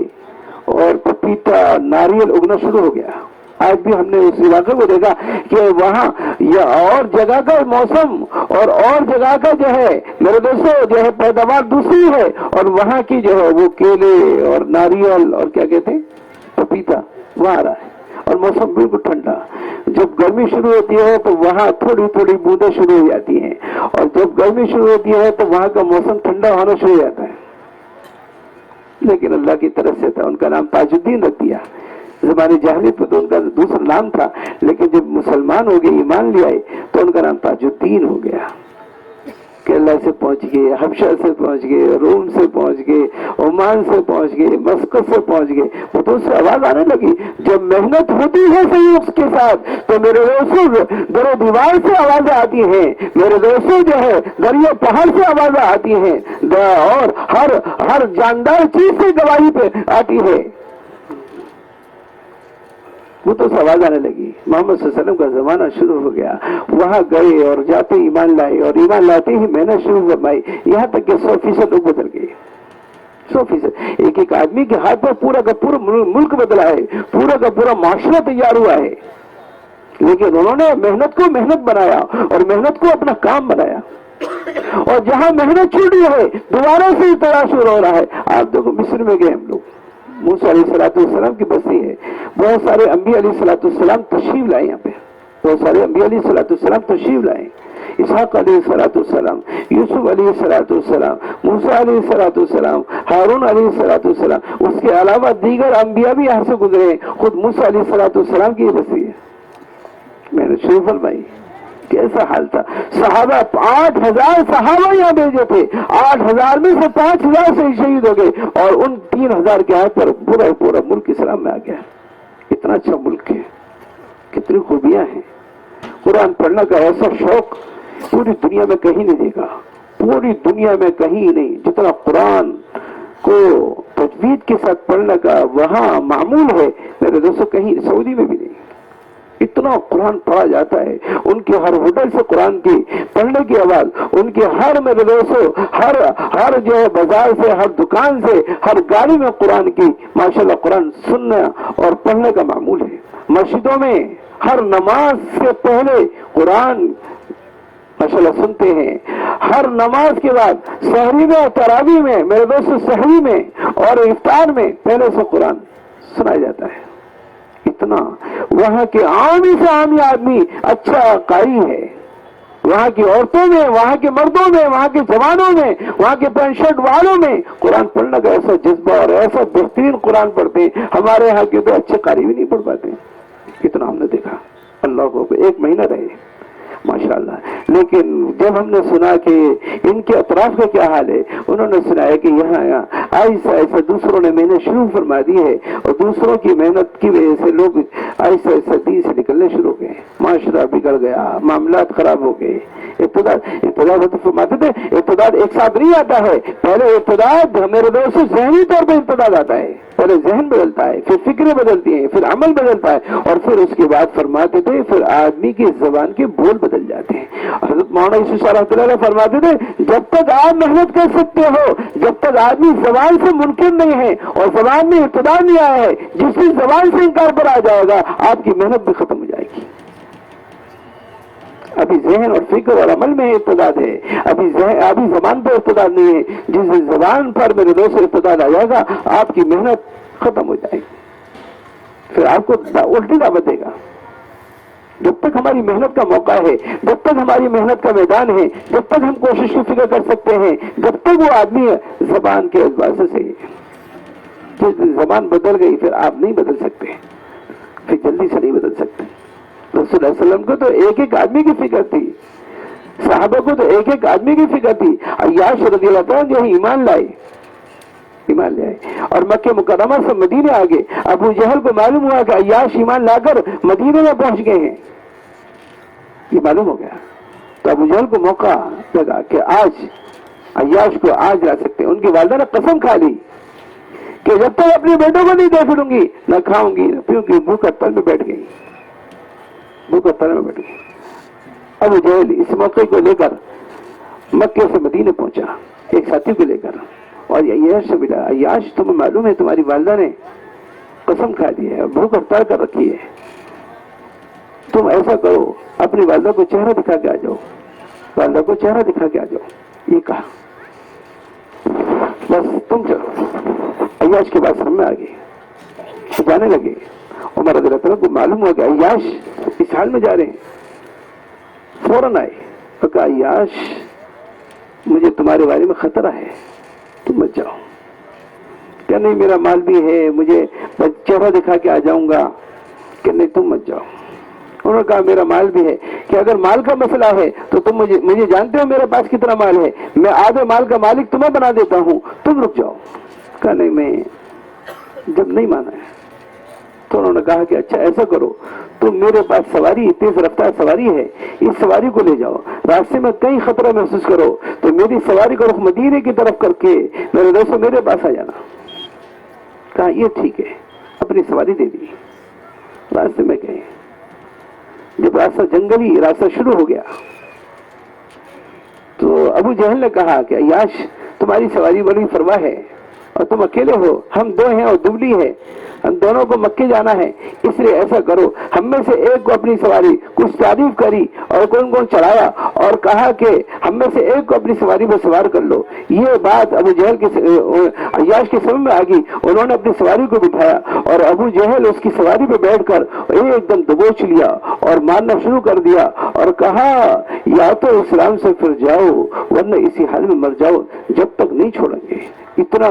اور پپیتا ناریل اگنا شروع ہو گیا۔ آج بھی ہم نے اس علاقے کو دیکھا کہ وہاں یا اور جگہ کا موسم اور جگہ کا جو ہے میرے دوستوں جو ہے پیداوار دوسری ہے، اور وہاں کی جو ہے وہ کیلے اور ناریل اور کیا کہتے ہیں پپیتا وہاں آ رہا ہے، اور موسم بالکل ٹھنڈا۔ جب گرمی شروع ہوتی ہے تو وہاں تھوڑی تھوڑی بوندیں شروع ہو جاتی ہیں، اور جب گرمی شروع ہوتی ہے تو وہاں کا موسم ٹھنڈا ہونا شروع ہو جاتا ہے۔ لیکن اللہ کی طرف سے تھا، ان کا نام تاج الدین رکھ دیا۔ زمانے جاہلیت میں تو ان کا دوسرا نام تھا، لیکن جب مسلمان ہو گئے ایمان لے آئے تو ان کا نام تاج الدین ہو گیا۔ کیرلا سے پہنچ گئے، حبشہ سے پہنچ گئے، روم سے پہنچ گئے، عمان سے پہنچ گئے، مسقط سے پہنچ گئے۔ وہ تو اس سے آواز آنے لگی، جب محنت ہوتی ہے صحیح اس کے ساتھ تو میرے دوستوں در و دیوار سے آوازیں آتی ہیں، میرے دوستوں جو ہے دریا پہاڑ سے آوازیں آتی ہیں، اور ہر جاندار چیز سے گواہی پہ آتی ہے۔ وہ تو آواز آنے لگی، محمد صلی اللہ علیہ وسلم کا زمانہ شروع ہو گیا۔ وہاں گئے اور جاتے ایمان لائے، اور ایمان لاتے ہی محنت شروع فرمائی، یہاں تک کہ 100% لوگ بدل گئے۔ 100% ایک آدمی کے ہاتھ پر پورا کا پورا ملک بدلا ہے، پورا کا پورا معاشرہ تیار ہوا ہے، لیکن انہوں نے محنت کو محنت بنایا اور محنت کو اپنا کام بنایا۔ اور جہاں محنت چھوٹی ہے دوبارہ سے تلاش ہو رہا ہے۔ آپ دیکھو مصر میں گئے ہم لوگ، موسیٰ علیہ السلام کی بستی ہے، بہت سارے انبیاء علیہ السلام تشریف لائے، یہاں پہ بہت سارے انبیاء علیہ السلام تشریف لائے، اسحاق علیہ السلام، یوسف علیہ السلام، موسیٰ علیہ السلام، ہارون علیہ السلام، اس کے علاوہ دیگر انبیاء بھی یہاں سے گزرے۔ خود موسیٰ علیہ السلام کی یہ بستی ہے۔ میں نے شروع فرمائی کیسا حال تھا، صحابہ 8000 صحابہ یہاں بھیجے تھے، 8000 میں سے 5000 سے شہید ہو گئے، اور ان 3000 کے ہاتھ پر پورا ملک اسلام میں آ گیا۔ اتنا اچھا ملک ہے، کتنی خوبیاں ہیں۔ قرآن پڑھنے کا ایسا شوق پوری دنیا میں کہیں نہیں دیکھا، پوری دنیا میں کہیں نہیں جتنا قرآن کو تجوید کے ساتھ پڑھنے کا وہاں معمول ہے، میرے دوستوں کہیں سعودی میں بھی نہیں۔ اتنا قرآن پڑھا جاتا ہے، ان کے ہر ہوٹل سے قرآن کی پڑھنے کی آواز، ان کے ہر میرے دوستوں ہر جو ہے بازار سے، ہر دکان سے، ہر گاڑی میں قرآن کی ماشاءاللہ قرآن سننا اور پڑھنے کا معمول ہے۔ مسجدوں میں ہر نماز سے پہلے قرآن ماشاءاللہ سنتے ہیں، ہر نماز کے بعد سحری میں، تراویح میں میرے دوستوں، سحری میں اور افطار میں پہلے سے قرآن سنایا جاتا ہے۔ اتنا وہاں کے عام سے عام آدمی اچھا قاری ہے، وہاں کی عورتوں میں، وہاں کے مردوں میں، وہاں کے جوانوں میں، وہاں کے پینٹ شرٹ والوں میں قرآن پڑھنے کا ایسا جذبہ اور ایسا بہترین قرآن پڑھتے ہیں۔ ہمارے یہاں کے تو اچھے قاری بھی نہیں پڑھ پاتے، کتنا ہم نے دیکھا۔ اللہ کو 1 مہینہ رہے ماشاءاللہ، لیکن جب ہم نے سنا کہ ان کے اطراف کا کیا حال ہے، انہوں نے سنایا کہ یہاں ایسا ایسا دوسروں نے محنت شروع فرما دی ہے، اور دوسروں کی محنت کی وجہ سے لوگ ایسا ایسا دین سے نکلنے شروع ہو گئے، معاشرہ بگڑ گیا، معاملات خراب ہو گئے۔ ارتداد فرماتے تھے ارتداد ایک ساتھ نہیں آتا ہے، پہلے ارتداد میرے دوستوں ذہنی طور پہ ارتداد آتا ہے، پہلے ذہن بدلتا ہے، پھر فکریں بدلتی ہیں، پھر عمل بدلتا ہے، اور پھر اس کے بعد فرماتے تھے پھر آدمی کی زبان کے بول بدل جاتے ہیں۔ حضرت مولانا یوسف صاحب رحمۃ اللہ فرماتے تھے جب تک آپ محنت کر سکتے ہو، جب تک آدمی زبان سے منکر نہیں ہے اور زبان میں ارتداد نہیں آیا ہے، جس کی زبان سے انکار پر آ جائے گا آپ کی محنت بھی ختم ہو جائے گی۔ ابھی ذہن اور فکر اور عمل میں ارتداد ہے، ابھی زبان پر ارتداد نہیں ہے۔ جس زبان پر میرے دوست ارتداد آ جائے گا آپ کی محنت ختم ہو جائے گی، پھر آپ کو الٹی دعوت دے گا۔ جب تک ہماری محنت کا موقع ہے، جب تک ہماری محنت کا میدان ہے، جب تک ہم کوشش کی فکر کر سکتے ہیں، جب تک وہ آدمی زبان کے اعتبار سے صحیح ہے۔ جس زبان بدل گئی پھر آپ نہیں بدل سکتے، پھر جلدی سے نہیں بدل سکتے۔ رسول اللہ علیہ وسلم کو تو ایک ایک آدمی کی فکر تھی، صحابہ کو تو ایک ایک آدمی کی فکر تھی. عیاش رضی اللہ تعالیٰ جو ہے ایمان لائے اور مکہ مکرمہ سے مدینے آ گئے. ابو جہل کو معلوم ہوا کہ عیاش ایمان لا کر مدینے میں پہنچ گئے ہیں، یہ معلوم ہو گیا. تو ابو جہل کو موقع لگا کہ آج عیاش کو آج لا سکتے. ان کی والدہ نے قسم کھا لی کہ جب تک اپنے بیٹوں کو نہیں دے پھروں گی نہ کھاؤں گی نہ پیوں گی. بھوک ہڑتال میں بیٹھ گئی. ابو جہل اس موقع کو لے کر مکے سے مدینے پہنچا ایک ساتھی کو لے کر اور عیاش سے ملا. عیاش تمہیں معلوم ہے تمہاری والدہ نے قسم کھا دی ہے، بھوک ہڑتال کر رکھی ہے، تم ایسا کرو اپنی والدہ کو چہرہ دکھا کے آ جاؤ، والدہ کو چہرہ دکھا کے آ جاؤ. یہ کہا بس تم چلو. عیاش کے بعد سامنے آ گئے، جانے لگے. عمر رضی اللہ عنہ کو معلوم ہوا کہ عیاش اس حال میں جا رہے ہیں. فوراً آئے اور کہا عیاش مجھے تمہارے بارے میں خطرہ ہے، تم مت جاؤ. کہ نہیں میرا مال بھی ہے، مجھے چہرہ دکھا کے آ جاؤں گا. کہ نہیں تم مت جاؤ. انہوں نے کہا میرا مال بھی ہے. کہ اگر مال کا مسئلہ ہے تو تم مجھے جانتے ہو میرے پاس کتنا مال ہے، میں آدھے مال کا مالک تمہیں بنا دیتا ہوں، تم رک جاؤ. کہا نہیں میں جب نہیں مانا ہے تو انہوں نے کہا کہ اچھا ایسا کرو تم میرے پاس سواری تیز رفتار سواری ہے، اس سواری کو لے جاؤ. راستے میں کئی خطرہ محسوس کرو تو میری سواری کو رخ مدینے کی طرف کر کے میرے دوستوں میرے پاس آ جانا. کہا یہ ٹھیک ہے. اپنی سواری دے دی. راستے میں گئے. جب راستہ جنگلی راستہ شروع ہو گیا تو ابو جہل نے کہا کہ عیاش تمہاری سواری بڑی فروا ہے اور تم اکیلے ہو، ہم دو ہیں اور دبلی ہے، ہم دونوں کو مکے جانا ہے. اس لیے ایسا کرو ہم میں سے ایک کو اپنی سواری کچھ تعریف کری اور کون چڑھایا اور کہا کہ ہم میں سے ایک کو اپنی سواری میں سوار کر لو. یہ بات ابو جہل کے عیاش کے سمجھ میں آ گئی. انہوں نے اپنی سواری کو بٹھایا اور ابو جہل اس کی سواری پہ بیٹھ کر ایک دم دبوچ لیا اور مارنا شروع کر دیا اور کہا یا تو اسلام سے پھر جاؤ ورنہ اسی حال میں مر جاؤ، جب تک نہیں چھوڑیں گے. اتنا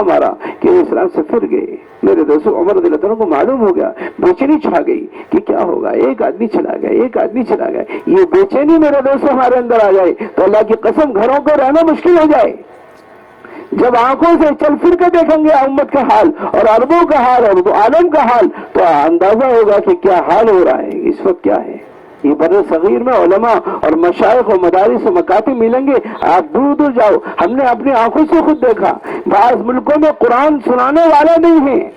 مارا کہ وہ اسلام سے پھر گئے. میرے دوستوں عمر رضی اللہ عنہ کو معلوم ہو گیا، بے چینی چھا گئی کہ کیا ہوگا. ایک آدمی چلا گیا. یہ بے چینی میرے دوستوں ہمارے اندر آ جائے تو اللہ کی قسم گھروں کو رہنا مشکل ہو جائے. جب آنکھوں سے چل پھر کے دیکھیں گے امت کا حال اور عربوں کا حال اور عالم کا حال تو اندازہ ہوگا کہ کیا حال ہو رہا ہے اس وقت. کیا ہے یہ بر صغیر میں علماء اور مشائخ و مدارس و مکاتب ملیں گے. آپ دور دور جاؤ، ہم نے اپنی آنکھوں سے خود دیکھا بعض ملکوں میں قرآن سنانے والے نہیں ہیں.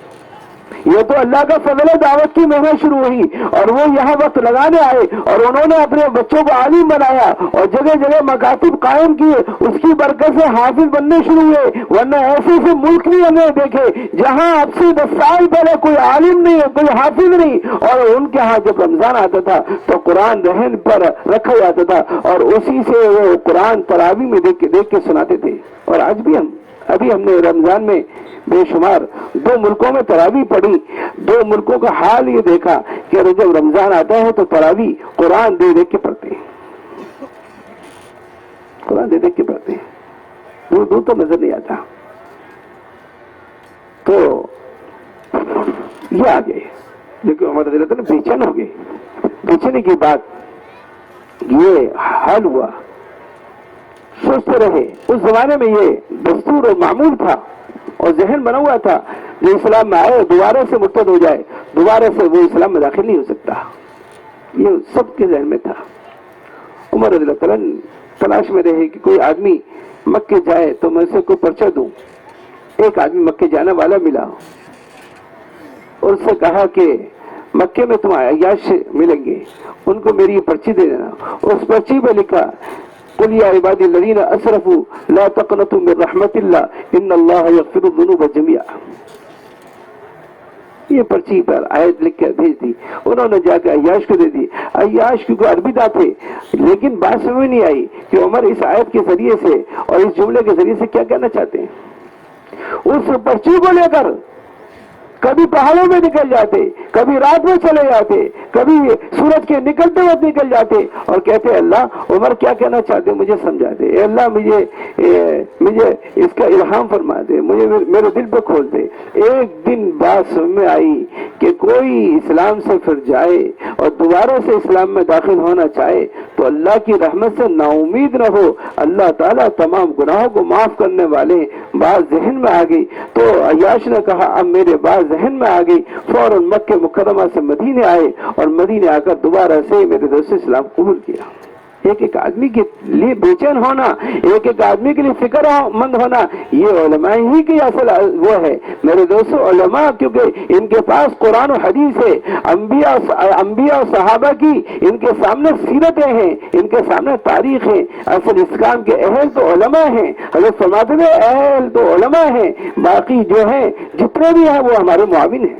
یہ تو اللہ کا فضل دعوت کی محنت شروع ہوئی اور وہ یہاں وقت لگانے آئے اور انہوں نے اپنے بچوں کو عالم بنایا اور جگہ جگہ مکاتب قائم کیے. اس کی برکت سے حافظ بننے شروع ہوئے. ورنہ ایسے ملک نہیں ہم نے دیکھے جہاں اب سے 10 سال پہلے کوئی عالم نہیں ہے، کوئی حافظ نہیں، اور ان کے ہاں جب رمضان آتا تھا تو قرآن رہن پر رکھا جاتا تھا اور اسی سے وہ قرآن تراویح میں دیکھ کے سناتے تھے. اور آج بھی ابھی ہم نے رمضان میں بے شمار 2 ملکوں میں تراویح پڑھی. 2 ملکوں کا حال یہ دیکھا کہ جب رمضان آتا ہے تو تراویح قرآن دیکھ کے پڑھتے ہیں. قرآن دیکھ کے پڑھتے ہیں. دور تو نظر نہیں آتا. تو یہ آ گئے لیکن عمر رضی اللہ عنہ بے چین ہو گئے. بے چینی کی بات یہ حال ہوا. سوچتے رہے. اس زمانے میں یہ دستور اور معمول تھا اور ذہن بنا ہوا تھا جو اسلام میں آئے دوبارہ سے مرتد ہو جائے دوبارہ سے وہ اسلام میں داخل نہیں ہو سکتا. یہ سب کے ذہن میں تھا. عمر رضی اللہ عنہ تلاش میں رہے کہ کوئی آدمی مکے جائے تو میں اسے کوئی پرچہ دوں. ایک آدمی مکے جانے والا ملا اور اس سے کہا کہ مکے میں تم عیاش سے ملیں گے، ان کو میری یہ پرچی دے دینا. اس پرچی پہ لکھا قل یا عبادی الذین اسرفوا لا تقنطوا من رحمت اللہ ان اللہ یغفر الذنوب جميعا. یہ پرچی پر آیت لکھ کر بھیج دی. انہوں نے جا کے عیاش کو دے دی. عیاش کیونکہ عربی داں تھے لیکن بات سمجھ نہیں آئی کہ عمر اس آیت کے ذریعے سے اور اس جملے کے ذریعے سے کیا کہنا چاہتے ہیں. اس پرچی کو لے کر کبھی پہاڑوں میں نکل جاتے، کبھی رات میں چلے جاتے، کبھی سورج کے نکلتے وقت نکل جاتے اور کہتے اللہ عمر کیا کہنا چاہتے مجھے سمجھا دے، اے اللہ مجھے اس کا الہام فرما دے، مجھے میرے دل پہ کھول دے۔ ایک دن بات سمجھ میں آئی کہ کوئی اسلام سے پھر جائے اور دوبارہ سے اسلام میں داخل ہونا چاہے تو اللہ کی رحمت سے نا امید نہ ہو، اللہ تعالیٰ تمام گناہوں کو معاف کرنے والے۔ بات ذہن میں آ گئی تو عیاش نے کہا اب میرے بات ذہن میں آ گئی، فوراً مکہ مکرمہ سے مدینے آئے اور مدینے آ کر دوبارہ سے میرے دوست اسلام قبول کیا۔ ایک آدمی کے لیے بے چین ہونا، ایک آدمی کے لیے فکر مند ہونا، یہ علماء ہی کی اصل وہ ہے میرے دوستو۔ علماء کیونکہ ان کے پاس قرآن و حدیث ہے، انبیاء و صحابہ کی ان کے سامنے سیرتیں ہیں، ان کے سامنے تاریخ ہے۔ اصل اسلام کے اہل تو علماء ہیں، حضرت فرماتے ہیں اہل تو علماء ہیں، باقی جو ہیں جتنے بھی ہیں وہ ہمارے معاون ہیں۔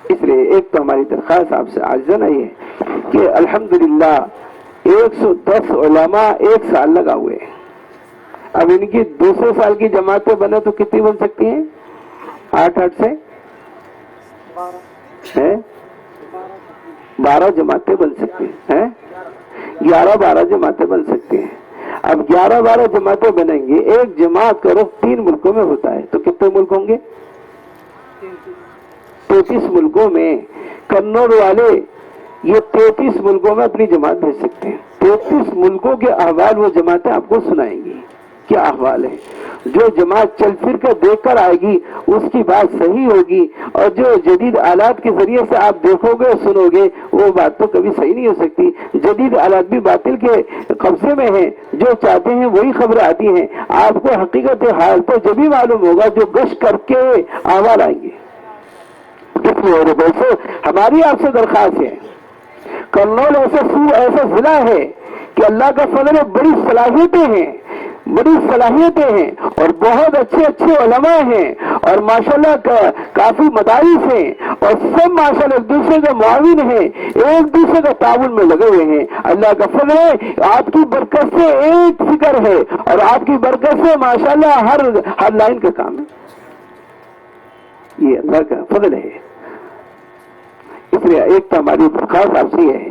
اس لیے ایک تو ہماری درخواست آپ سے عاجزانہ یہ ہے کہ الحمدللہ 110 علماء ایک سال لگا ہوئے ہیں۔ اب ان کی دوسرے سال کی جماعتیں بنے تو کتنی بن سکتی ہیں؟ 8 سے 12 جماعتیں بن سکتی ہیں، 11-12 جماعتیں بن سکتی ہیں۔ اب 11-12 جماعتیں بنیں گی، ایک جماعت کا رخ 3 ملکوں میں ہوتا ہے تو کتنے ملک ہوں گے؟ 33 ملکوں میں کنوڑ والے یہ 33 ملکوں میں اپنی جماعت بھیج سکتے ہیں۔ 33 ملکوں کے احوال وہ جماعتیں آپ کو سنائیں گی، کیا احوال ہے۔ جو جماعت چل پھر کر دیکھ کر آئے گی اس کی بات صحیح ہوگی، اور جو جدید آلات کے ذریعے سے آپ دیکھو گے سنو گے وہ بات تو کبھی صحیح نہیں ہو سکتی۔ جدید آلات بھی باطل کے قبضے میں ہیں، جو چاہتے ہیں وہی خبریں آتی ہیں۔ آپ کو حقیقت حال تو جبھی معلوم ہوگا جو گشت کر کے احوال آئیں گے۔ اس لیے دوستو ہماری آپ سے درخواست ہے، کرنول ایسا ضلع ہے کہ اللہ کا فضل ہے، بڑی صلاحیتیں ہیں اور بہت اچھے علماء ہیں اور ماشاءاللہ کافی مدارس ہیں اور سب ماشاءاللہ ایک دوسرے کے معاون ہیں، ایک دوسرے کا تعاون میں لگے ہوئے ہیں۔ اللہ کا فضل ہے، آپ کی برکت سے ایک فکر ہے اور آپ کی برکت سے ماشاءاللہ ہر لائن کا کام ہے۔ یہ اللہ کا فضل ہے۔ اس لیے ایک تو ہماری درخواست آپ سے یہ ہے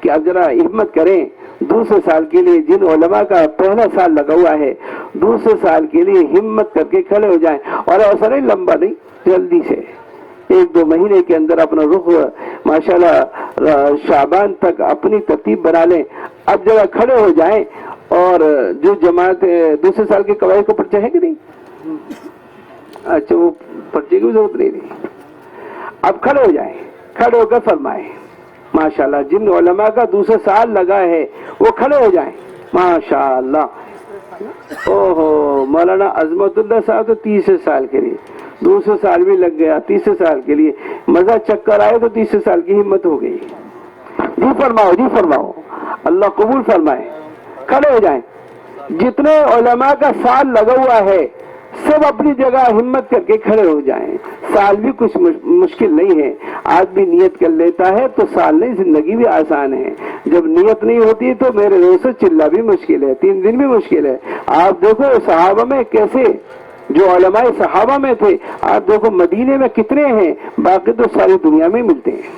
کہ آپ ذرا ہمت کریں، دوسرے سال کے لیے جن علماء کا پہلا سال لگا ہوا ہے دوسرے سال کے لیے ہمت کر کے کھڑے ہو جائیں، اور ایسا نہیں لمبا نہیں، جلدی سے 1-2 مہینے کے اندر اپنا رخ ماشاءاللہ شعبان تک اپنی ترتیب بنا لیں۔ اب جگہ کھڑے ہو جائیں، اور جو جماعت دوسرے سال کے قواعد کو پرچہ ہے کہ نہیں؟ اچھا وہ پرچے کی ضرورت نہیں، اب کھڑے ہو جائیں، کھڑے ہو کر فرمائیں ماشاءاللہ۔ جن علماء کا دوسرے سال لگا ہے وہ کھڑے ہو جائیں ماشاءاللہ۔ اوہو مولانا عظمت اللہ صاحب تو تیسرے سال کے لیے، دوسرے سال بھی لگ گیا، تیسرے سال کے لیے مزہ چکر آئے تو تیسرے سال کی ہمت ہو گئی۔ جی فرماؤ، اللہ قبول فرمائے، کھڑے ہو جائیں۔ جتنے علماء کا سال لگا ہوا ہے سب اپنی جگہ ہمت کر کے کھڑے ہو جائیں۔ سال بھی کچھ مشکل نہیں ہے، آدمی نیت کر لیتا ہے تو سال نہیں، زندگی بھی آسان ہے۔ جب نیت نہیں ہوتی تو میرے دوستو چلنا بھی مشکل ہے، 3 دن بھی مشکل ہے۔ آپ دیکھو صحابہ میں کیسے، جو علماء صحابہ میں تھے، آپ دیکھو مدینے میں کتنے ہیں، باقی تو ساری دنیا میں ملتے ہیں،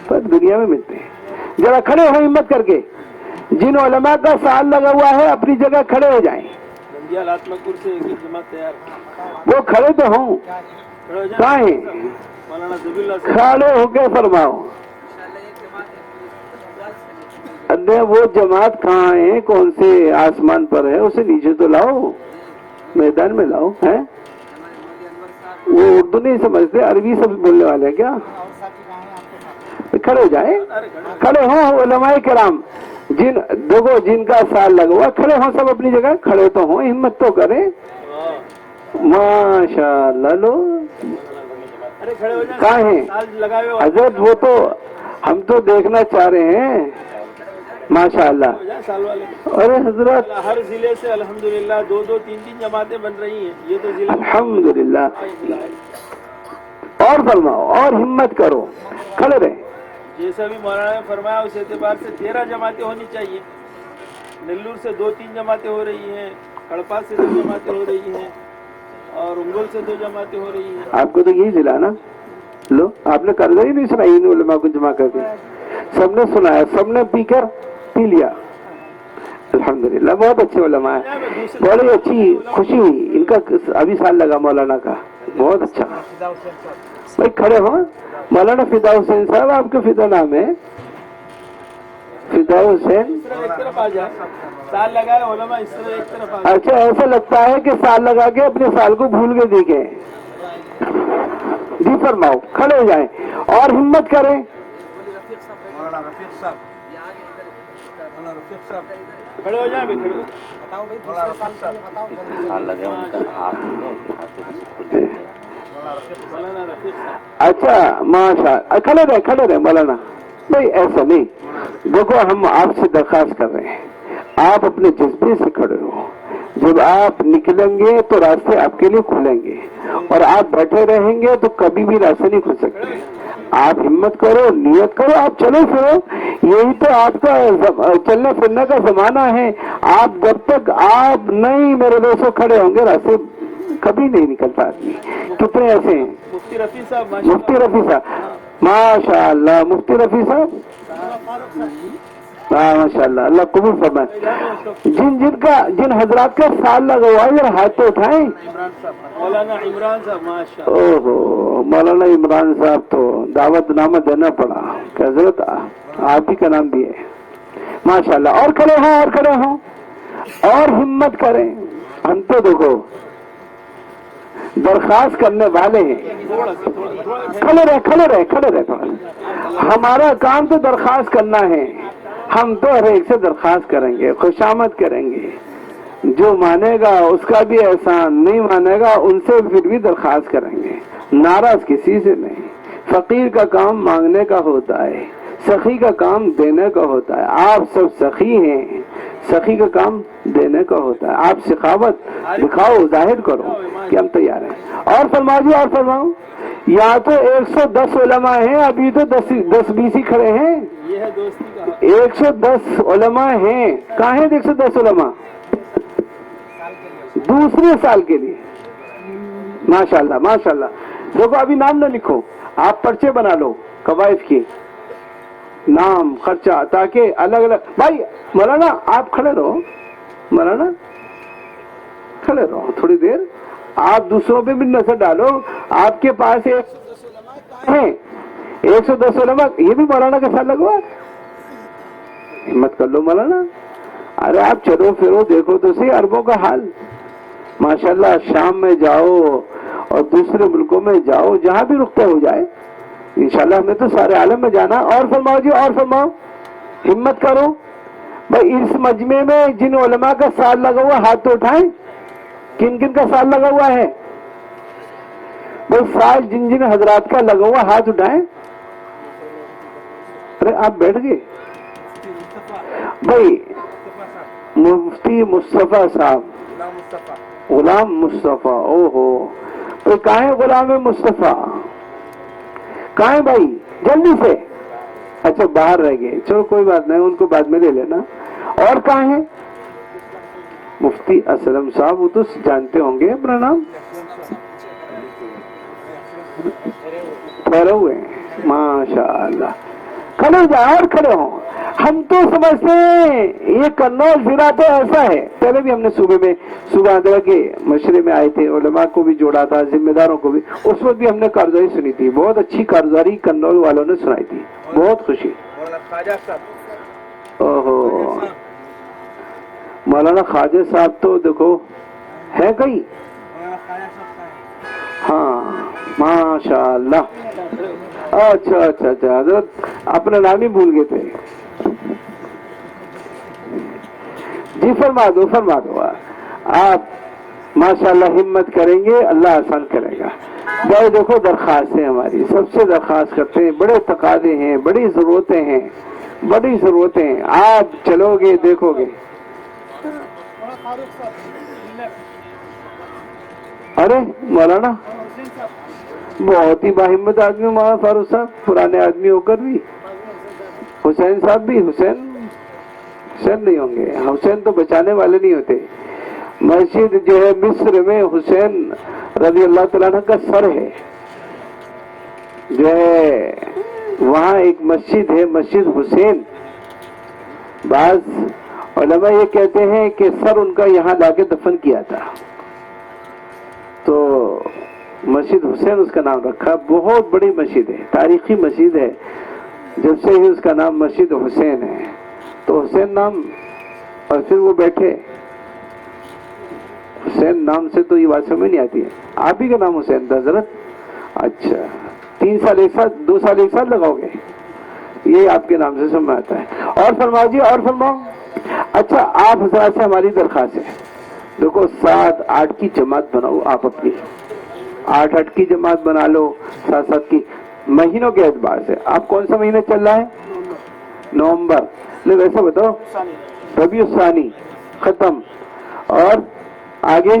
پر دنیا میں ملتے ہیں۔ ذرا کھڑے ہو ہمت کر کے، جن علماء کا سال لگا ہوا ہے اپنی جگہ کھڑے ہو جائیں۔ وہ کھڑے تو ہوں، کہاں ہیں؟ کھڑے ہو کے فرماؤ۔ وہ جماعت کہاں ہے، کون سے آسمان پر ہے، اسے نیچے تو لاؤ، میدان میں لاؤ۔ ہے وہ اردو نہیں سمجھتے، عربی سب بولنے والے ہیں کیا؟ کھڑے ہو جائیں، کھڑے ہوں علماء کرام، دیکھو جن کا سال لگا ہوا، کھڑے ہوں سب اپنی جگہ، کھڑے تو ہوں، ہمت تو کریں ماشاءاللہ۔ لو کہاں ہیں حضرت؟ وہ تو ہم تو دیکھنا چاہ رہے ہیں ماشاءاللہ۔ ارے حضرت ہر ضلع سے الحمدللہ 2-3 جماعتیں بن رہی ہیں، یہ تو ضلع الحمدللہ۔ اور فرماؤ، اور ہمت کرو، کھڑے رہیں۔ جیسا بھی مولانا نے فرمایا اس اعتبار سے 13 جماعتیں ہونی چاہیے۔ نلور سے 2-3 جماعتیں ہو رہی ہیں، کڑپا سے 2 جماعتیں ہو رہی ہیں، اور انگول سے 2 جماعتیں ہو رہی ہیں۔ آپ کو تو یہی ضلع نا؟ لو آپ نے قرضہ ہی نہیں سنائی ان علماء کو جمع کر کے، سب نے سنایا، سب نے پی لیا، الحمدللہ بہت اچھے علماء ہیں، بڑی اچھی خوشی ہوئی، ان کا ابھی سال لگا مولانا کا، بہت اچھا۔ بھائی کھڑے ہو، مولانا فدا حسین صاحب آپ کا فدا نام ہے، فدا حسین۔ ایک طرف آ جائے، سال لگائے علماء اس طرح ایک طرف آ جائے۔ اچھا ایسا لگتا ہے کہ سال لگا کے اپنے سال کو بھول کے دیکھیں، جی فرماؤ، کھڑے ہو جائیں اور ہمت کریں۔ کھڑے ہو جائیں، کھڑے ہو۔ اچھا ماشاء، کھڑے رہے مولانا، نہیں ایسا نہیں، دیکھو ہم آپ سے درخواست کر رہے ہیں، آپ اپنے جذبے سے کھڑے ہو، جب آپ نکلیں گے تو راستے آپ کے لیے کھلیں گے، اور آپ بیٹھے رہیں گے تو کبھی بھی راستے نہیں کھل سکتے۔ آپ ہمت کرو، نیت کرو، آپ چلو پھرو، یہی تو آپ کا چلنے پھرنے کا زمانہ ہے۔ آپ جب تک آپ نہیں میرے دوستوں کھڑے ہوں گے راستے کبھی نہیں نکلتا آدمی۔ کتنے ایسے ہیں، مفتی رفیع صاحب، مفتی رفیع صاحب، ماشاء اللہ، مفتی رفیع صاحب، ہاں ماشاء اللہ، اللہ قبول فرمائے۔ جن حضرات کا سال لگا ہوا ہے ہاتھ تو اٹھائیں۔ مولانا عمران صاحب، ماشاء اللہ۔ او ہو، مولانا عمران صاحب تو دعوت نامہ دینا پڑا کہ حضرت آپ ہی کا نام بھی ہے، ماشاء اللہ۔ اور کھڑے ہوں اور ہمت کریں۔ ہم تو دیکھو درخواست کرنے والے ہیں، کھڑے رہے تھوڑا، ہمارا کام تو درخواست کرنا ہے، ہم تو ہر ایک سے درخواست کریں گے، خوشامد کریں گے، جو مانے گا اس کا بھی احسان، نہیں مانے گا ان سے پھر بھی درخواست کریں گے، ناراض کسی سے نہیں۔ فقیر کا کام مانگنے کا ہوتا ہے، سخی کا کام دینے کا ہوتا ہے، آپ سب سخی ہیں، سخی کا کام دینے کا ہوتا ہے، آپ سخاوت دکھاؤ، ظاہر کرو کہ ہم تیار ہیں۔ اور فرماؤ، یہاں تو 110 علماء ہیں، ابھی تو 10-20 ہی کھڑے ہیں، یہ ہے دوستی کا حق۔ 110 علماء ہیں، کہاں ہیں 110 علماء؟ دوسرے سال کے لیے، ماشاءاللہ ماشاءاللہ۔ دیکھو ابھی نام نہ لکھو، آپ پرچے بنا لو قوائف کی، نام خرچہ، تاکہ الگ بھائی مولانا آپ کھڑے رہو، مولانا کھڑے رہو تھوڑی دیر، آپ دوسروں پہ بھی نظر ڈالو۔ آپ کے پاس 110 علماء ہیں، 110 علماء، یہ بھی مولانا کے ساتھ لگوا، ہمت کر لو مولانا۔ ارے آپ چلو پھرو، دیکھو تو صحیح عربوں کا حال، ماشاءاللہ۔ شام میں جاؤ اور دوسرے ملکوں میں جاؤ، جہاں بھی رختے ہو جائے، انشاءاللہ ہمیں تو سارے عالم میں جانا۔ اور فرماؤ جی، اور فرماؤ، ہمت کرو بھائی۔ اس مجمع میں جن علماء کا سال لگا ہوا ہاتھ تو اٹھائیں، کن کن کا سال لگا ہوا ہے بھائی؟ سال جن حضرات کا لگا ہوا ہاتھ اٹھائیں۔ ارے آپ بیٹھ گئے بھائی؟ مفتی مصطفیٰ صاحب، غلام مصطفیٰ، او ہو، تو کہاں ہے غلام مصطفیٰ؟ کہاں ہے بھائی؟ جلدی سے۔ اچھا باہر رہ گئے، چلو کوئی بات نہیں، ان کو بعد میں لے لینا۔ اور کہاں ہے مفتی اسلم صاحب؟ وہ تو جانتے ہوں گے اپنا نام، ٹھہرے ہوئے ہیں، ماشاءاللہ۔ کھڑے ہو جائیں اور کھڑے ہوں۔ ہم تو سمجھتے ہیں یہ قنوج ضلع تو ایسا ہے، پہلے بھی ہم نے صوبہ آندھرا کے مشورے میں آئے تھے، علماء کو بھی جوڑا تھا، ذمہ داروں کو بھی، اس وقت بھی ہم نے کارگزاری سنی تھی، بہت اچھی کارگزاری قنوج والوں نے سنائی تھی، بہت خوشی۔ اوہو، مولانا خواجہ صاحب تو دیکھو ہے کہیں، ہاں ماشاءاللہ۔ اچھا حضرت اپنا نام ہی بھول گئے تھے، جی فرما دو آپ، ماشاءاللہ ہمت کریں گے، اللہ آسان کرے گا۔ بھائی دیکھو درخواستیں ہماری، سب سے درخواست کرتے ہیں، بڑے تقاضے ہیں، بڑی ضرورتیں ہیں، آپ چلو گے دیکھو گے۔ ارے مولانا بہت ہی باہمت آدمی مولانا فاروق صاحب، پرانے آدمی ہو کر بھی۔ حسین صاحب بھی، حسین نہیں ہوں گے، حسین تو بچانے والے نہیں ہوتے۔ مسجد جو ہے مصر میں حسین رضی اللہ تعالیٰ عنہ کا سر ہے، جو ہے وہاں ایک مسجد ہے مسجد حسین. بعض علماء یہ کہتے ہیں کہ سر ان کا یہاں لا کے دفن کیا تھا تو مسجد حسین اس کا نام رکھا. بہت بڑی مسجد ہے, تاریخی مسجد ہے, جب سے ہی اس کا نام مسجد حسین ہے. تو حسین نام اور پھر وہ بیٹھے, حسین نام سے تو یہ بات سمجھ نہیں آتی ہے. آپ ہی کا نام حسین تھا حضرت؟ اچھا 3 سال ایک ساتھ 2 سال ایک ساتھ لگاؤ گے, یہ آپ کے نام سے سمجھ آتا ہے. اور فرماؤ جی, اور فرماؤ. اچھا آپ حضرات سے ہماری درخواست ہے, دیکھو 7-8 کی جماعت بناؤ, آپ اپنی 8-8 کی جماعت بنا لو, 7-7 کی. مہینوں کے اعتبار سے آپ کون سا مہینہ چل رہا ہے؟ نومبر. نہیں ویسا بتاؤ, ربیع الثانی ختم, اور آگے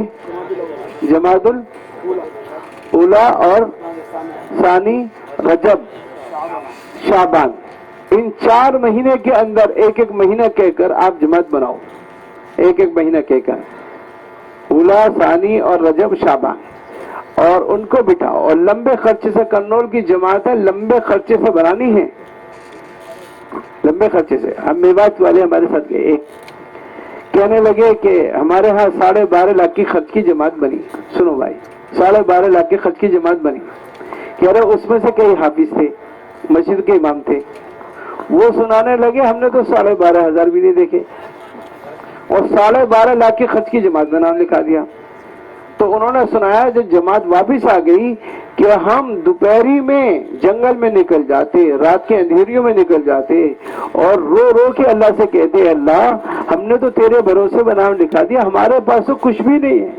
جمادی الاولیٰ اور ثانی رجب شعبان. ان 4 مہینے کے اندر ایک ایک مہینہ کہہ کر آپ جماعت بناؤ, ایک ایک مہینہ کہہ کر اولیٰ ثانی اور رجب شعبان, اور ان کو بٹھاؤ. اور لمبے خرچے سے, کرنول کی جماعتیں لمبے خرچے سے بنانی ہیں, لمبے خرچے سے. ہم میوات والے ہمارے ساتھ گئے, ایک کہنے لگے کہ ہمارے ہاں 12.5 لاکھ کی خرچ کی جماعت بنی. سنو بھائی, 12.5 لاکھ کی خرچ کی جماعت بنی. کہہ رہے اس میں سے کئی حافظ تھے, مسجد کے امام تھے. وہ سنانے لگے ہم نے تو 12,500 بھی نہیں دیکھے, اور 12.5 لاکھ کی خرچ کی جماعت میں نام لکھا دیا. تو انہوں نے سنایا جب جماعت واپس آ گئی کہ ہم دوپہری میں جنگل میں نکل جاتے, رات کے اندھیریوں میں نکل جاتے, اور رو رو کے اللہ سے کہتے اللہ ہم نے تو تیرے بھروسے میں نام لکھا دیا, ہمارے پاس تو کچھ بھی نہیں ہے,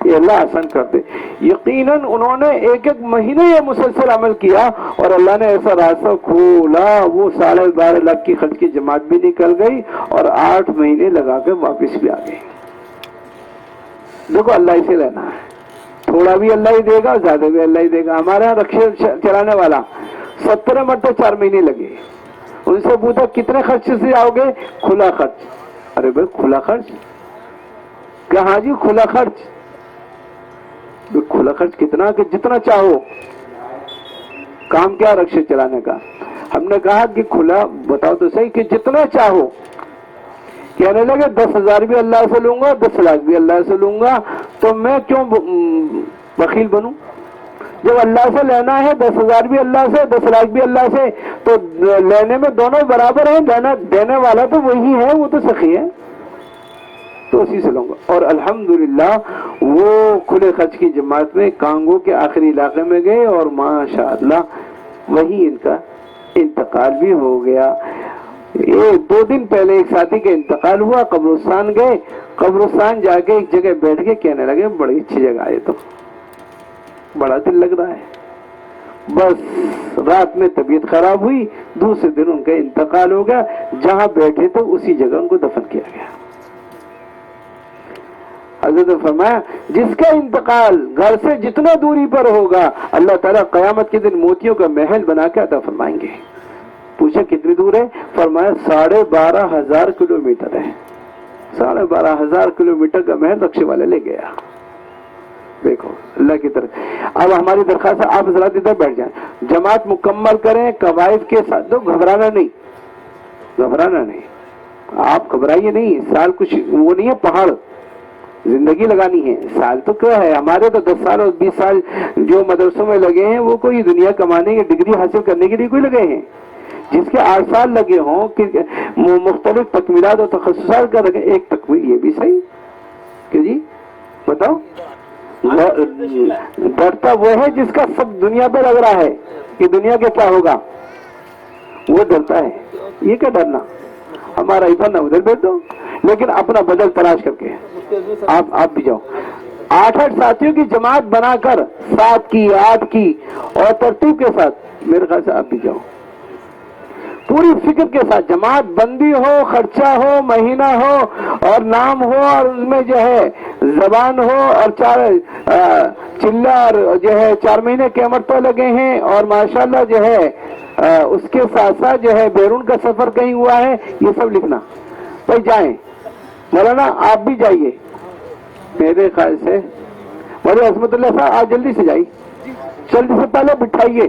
یہ اللہ آسان کر دے. یقیناً انہوں نے ایک ایک مہینے یہ مسلسل عمل کیا, اور اللہ نے ایسا راستہ کھولا, وہ 12.5 لاکھ کی خرچ کی جماعت بھی نکل گئی, اور 8 مہینے لگا کے واپس بھی آ گئی. دیکھو اللہ ہی سے لینا ہے, تھوڑا بھی اللہ ہی دے گا, زیادہ بھی اللہ ہی دے گا. ہمارے یہاں رکشے چلانے والا 17 مرتبہ 4 مہینے لگے. ان سے پوچھا کتنے خرچ سے آؤ گے؟ کھلا خرچ. ارے بھائی کھلا خرچ کہ ہاں جی کھلا خرچ. کھلا خرچ کتنا کہ جتنا چاہو. کام کیا رکشے چلانے کا؟ ہم نے کہا کہ کھلا بتاؤ تو صحیح کہ جتنا چاہو. کہنے لگے 10,000 بھی اللہ سے لوں گا, 10 لاکھ بھی اللہ سے لوں گا, تو میں کیوں بخیل بنوں؟ جب اللہ سے لینا ہے 10,000 بھی اللہ سے, 10 لاکھ بھی اللہ سے, تو لینے میں دونوں برابر ہیں. دینے والا تو وہی ہے, وہ تو سخی ہے, تو اسی سے لوں گا. اور الحمدللہ وہ کھلے خرچ کی جماعت میں کانگو کے آخری علاقے میں گئے, اور ماشاءاللہ وہی ان کا انتقال بھی ہو گیا. یہ 2 دن پہلے ایک ساتھی کا انتقال ہوا, قبرستان گئے, قبرستان جا کے ایک جگہ بیٹھ کے کہنے لگے بڑی اچھی جگہ ہے, تو بڑا دل لگ رہا ہے. بس رات میں طبیعت خراب ہوئی, دوسرے دن ان کا انتقال ہو گیا. جہاں بیٹھے تو اسی جگہ ان کو دفن کیا گیا. حضرت نے فرمایا جس کا انتقال گھر سے جتنا دوری پر ہوگا, اللہ تعالیٰ قیامت کے دن موتیوں کا محل بنا کے عطا فرمائیں گے. پوچھا کتنی دور ہے؟ فرمایا 12,500 کلومیٹر ہے. 12,500 کلومیٹر کا محل رکشے والے لے گیا. دیکھو اللہ کی طرف. اب ہماری درخواست ہے آپ حضرات ادھر بیٹھ جائیں, جماعت مکمل کریں قواعد کے ساتھ. تو گھبرانا نہیں, گھبرانا نہیں, آپ گھبرائیے نہیں. سال کچھ وہ نہیں ہے, پہاڑ زندگی لگانی ہے. سال تو کیا ہے, ہمارے تو 10 سال اور 20 سال جو مدرسوں میں لگے ہیں وہ کوئی دنیا کمانے کی ڈگری حاصل کرنے کے لیے کوئی لگے ہیں. جس کے 8 سال لگے ہوں کہ مختلف تکمیلات اور تخصصات کا لگے. ایک تکمیل یہ بھی صحیح کہ جی بتاؤ, ڈرتا وہ ہے جس کا سب دنیا پہ لگ رہا ہے کہ دنیا کے کیا ہوگا, وہ ڈرتا ہے. یہ کیا ڈرنا, ہمارا ادھر نہ ادھر بیٹھ دو, لیکن اپنا بدل تلاش کر کے آپ بھی جاؤ. 8 ساتھیوں کی جماعت بنا کر 7 کی 8 کی اور ترتیب کے ساتھ میرے خیال سے آپ بھی جاؤ, پوری فکر کے ساتھ. جماعت بندی ہو, خرچہ ہو, مہینہ ہو, اور نام ہو, اور اس میں جو ہے زبان ہو, اور 4 چلہ جو ہے 4 مہینے کے مرتبہ لگے ہیں, اور ماشاءاللہ جو ہے اس کے ساتھ ساتھ جو ہے بیرون کا سفر کہیں ہوا ہے, یہ سب لکھنا. بھائی جائیں, مولانا آپ بھی جائیے. میرے خیال سے مولانا عصمت اللہ صاحب آج جلدی سے جائیے, جلدی سے پہلے بٹھائیے.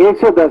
110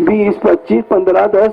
20, 25, 15, 10,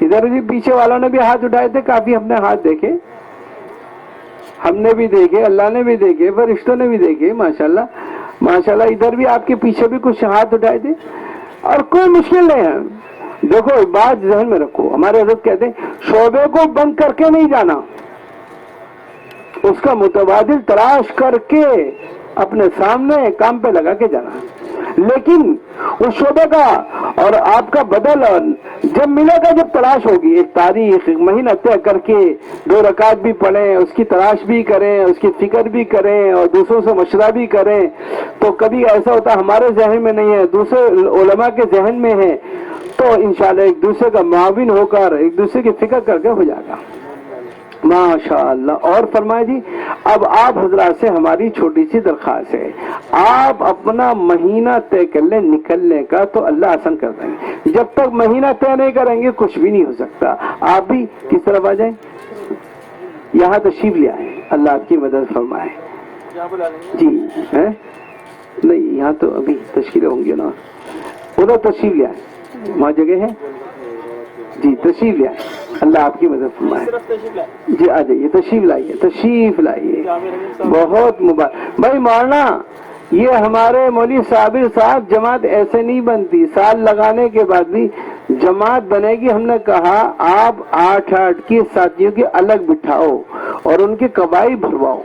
ادھر بھی پیچھے والوں نے بھی ہاتھ اٹھائے تھے, کافی ہم نے ہاتھ دیکھے, ہم نے بھی دیکھے, اللہ نے بھی دیکھے, فرشتوں نے بھی دیکھے, ماشاءاللہ ماشاءاللہ. ادھر بھی آپ کے پیچھے بھی کچھ ہاتھ اٹھائے تھے, اور کوئی مشکل نہیں ہے. دیکھو بات ذہن میں رکھو, ہمارے حضرت کہتے ہیں شعبے کو بند کر کے نہیں جانا, اس کا متبادل تلاش کر کے اپنے سامنے کام پہ لگا کے جانا. لیکن اس شعبے کا اور آپ کا بدل جب ملے گا, جب تلاش ہوگی, ایک تاریخ ایک مہینہ طے کر کے 2 رکعت بھی پڑھیں, اس کی تلاش بھی کریں, اس کی فکر بھی کریں, اور دوسروں سے مشورہ بھی کریں, تو کبھی ایسا ہوتا ہمارے ذہن میں نہیں ہے, دوسرے علماء کے ذہن میں ہے, تو انشاءاللہ ایک دوسرے کا معاون ہو کر ایک دوسرے کی فکر کر کے ہو جائے گا. ماشاءاللہ. اور فرمائے جی, اب آپ حضرات سے ہماری چھوٹی سی درخواست ہے, آپ اپنا مہینہ طے کر لیں نکلنے کا, تو اللہ آسان کر دیں گے. جب تک مہینہ طے نہیں کریں گے کچھ بھی نہیں ہو سکتا. آپ بھی کس طرف آ جائیں, یہاں تشریف لے آئیں, اللہ آپ کی مدد فرمائے. جی نہیں, یہاں تو ابھی تشکیلیں ہوں گی نا, ادھر تشریف لے آئیں, وہاں جگہ ہے. جی تشریف لے آئیں, اللہ آپ کی مدد فرمائے. جی آ جائیے, تشریف لائیے, تشریف لائیے. بہت مبارک بھائی. مولانا یہ ہمارے مولوی صابر صاحب, جماعت ایسے نہیں بنتی, سال لگانے کے بعد بھی جماعت بنے گی. ہم نے کہا آپ 8 کی ساتھیوں کے الگ بٹھاؤ اور ان کے قبائل بھرواؤ,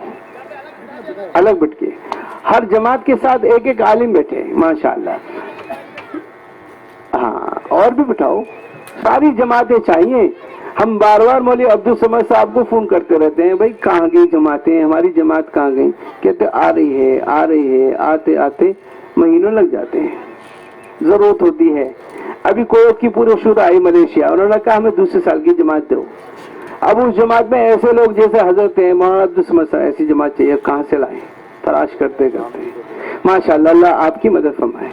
الگ بٹ کے. ہر جماعت کے ساتھ ایک عالم بیٹھے, ماشاءاللہ. ہاں, اور بھی بٹھاؤ, ساری جماعتیں چاہیے. ہم بار بار مولوی عبدالصمد صاحب کو فون کرتے رہتے ہیں, بھائی کہاں گئی جماعتیں, ہماری جماعت کہاں گئی. کہتے آ رہی ہے, آتے آتے مہینوں لگ جاتے ہیں, ضرورت ہوتی ہے. ابھی کویت کی پوری شورا آئی ملیشیا, انہوں نے کہا ہمیں دوسرے سال کی جماعت دو. اب اس جماعت میں ایسے لوگ جیسے حضرت ہیں مولانا عبدالصمد صاحب, ایسی جماعت چاہیے, کہاں سے لائیں, تلاش کرتے کرتے. ماشاءاللہ, اللہ آپ کی مدد فرمائے.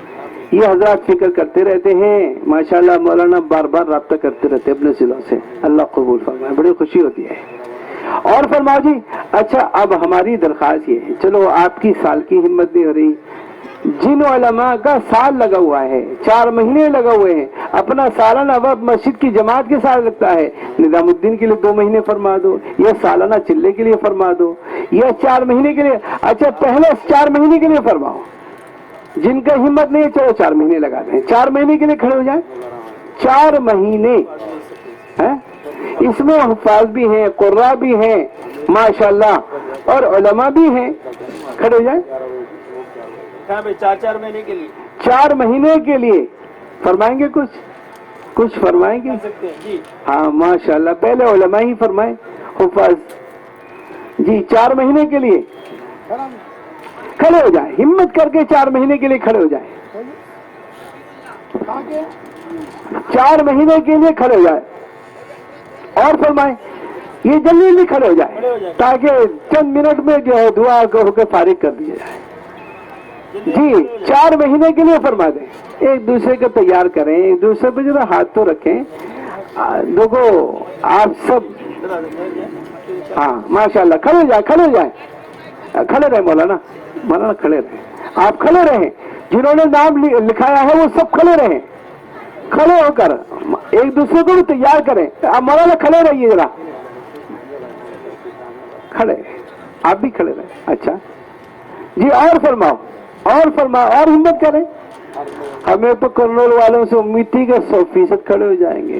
یہ حضرات فکر کرتے رہتے ہیں, ماشاءاللہ. مولانا بار بار رابطہ کرتے رہتے ہیں اپنے ضلعوں سے, اللہ قبول فرمائے, بڑی خوشی ہوتی ہے. اور فرماؤ جی. اچھا, اب ہماری درخواست یہ ہے, چلو آپ کی سال کی ہمت نہیں ہو رہی, جن علماء کا سال لگا ہوا ہے, 4 مہینے لگا ہوئے ہیں, اپنا سالانہ وقت مسجد کی جماعت کے ساتھ لگتا ہے, نظام الدین کے لیے 2 مہینے فرما دو, یا سالانہ چلے کے لیے فرما دو, یا 4 مہینے کے لیے. اچھا پہلے 4 مہینے کے لیے فرماؤ. جن کا ہمت نہیں ہے چلو 4 مہینے لگا دیں, 4 مہینے کے لیے کھڑے ہو جائیں. 4 مہینے اس میں حفاظ بھی ہیں, قراء بھی ہیں, ماشاءاللہ, اور علماء بھی ہیں. کھڑے ہو جائیں 4 مہینے کے لیے. 4 مہینے کے لیے فرمائیں گے, کچھ فرمائیں گے. ہاں ماشاءاللہ, پہلے علماء ہی فرمائیں, حفاظ. جی 4 مہینے کے لیے کھڑے ہو جائیں, ہمت کر کے 4 مہینے کے لیے کھڑے ہو جائیں. 4 مہینے کے لیے کھڑے ہو جائیں. اور فرمائیں, یہ جلدی جلدی کھڑے ہو جائیں تاکہ چند منٹ میں جو ہے دعا ہو کے فارغ کر دیا جائے. جی 4 مہینے کے لیے فرما دیں. ایک دوسرے کو تیار کریں, ایک دوسرے پہ جو ہاتھ تو رکھیں. دیکھو آپ سب, ہاں ماشاءاللہ, کھڑے ہو جائیں, کھڑے ہو جائیں, کھڑے رہے. مولانا کھڑے رہیں, آپ کھڑے رہیں. جنہوں نے نام لکھایا ہے وہ سب کھڑے رہیں, کھڑے ہو کر ایک دوسرے کو بھی تیار کریں. آپ مولانا کھڑے رہیے ذرا, کھڑے, آپ بھی کھڑے رہیں. اچھا جی, اور فرماؤ, اور ہمت کریں. ہمیں تو کرنول والوں سے امید تھی کہ 100% کھڑے ہو جائیں گے,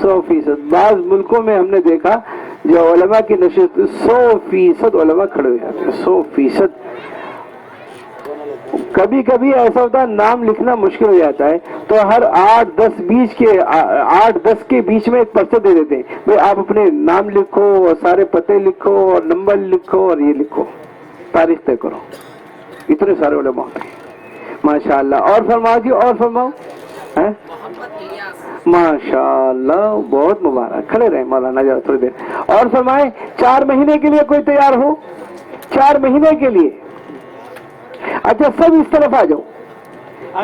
100%. بعض ملکوں میں ہم نے دیکھا جو علماء کی نشست 100% علماء کھڑے ہو جاتے ہیں, 100%. کبھی کبھی ایسا ہوتا ہے نام لکھنا مشکل ہو جاتا ہے, تو ہر 8-10 کے بیچ میں ایک پرچہ دے دیتے ہیں, بھائی آپ اپنے نام لکھو اور سارے پتے لکھو اور نمبر لکھو اور یہ لکھو, تاریخ طے کرو. اتنے سارے علماء ہوتے ہیں, ماشاءاللہ. اور فرماؤ جی, اور فرماؤ. ماشاءاللہ, بہت مبارک. کھڑے رہے مولانا ذرا تھوڑی دیر. اور فرمائیں 4 مہینے کے لیے کوئی تیار ہو, 4 مہینے کے لیے. اچھا سب اس طرف آ جاؤ,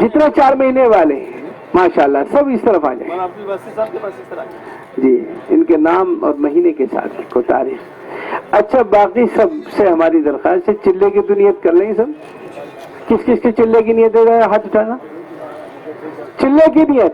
جتنے 4 مہینے والے ہیں, ماشاءاللہ سب اس طرف آ جائیں. جی ان کے نام اور مہینے کے ساتھ کو تاریخ. اچھا باقی سب سے ہماری درخواست ہے, چلے کی تو نیت کر لیں گے سب. کس کس کے چلے کی نیت ہے, ہاتھ اٹھانا. چلے کی نیت,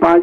5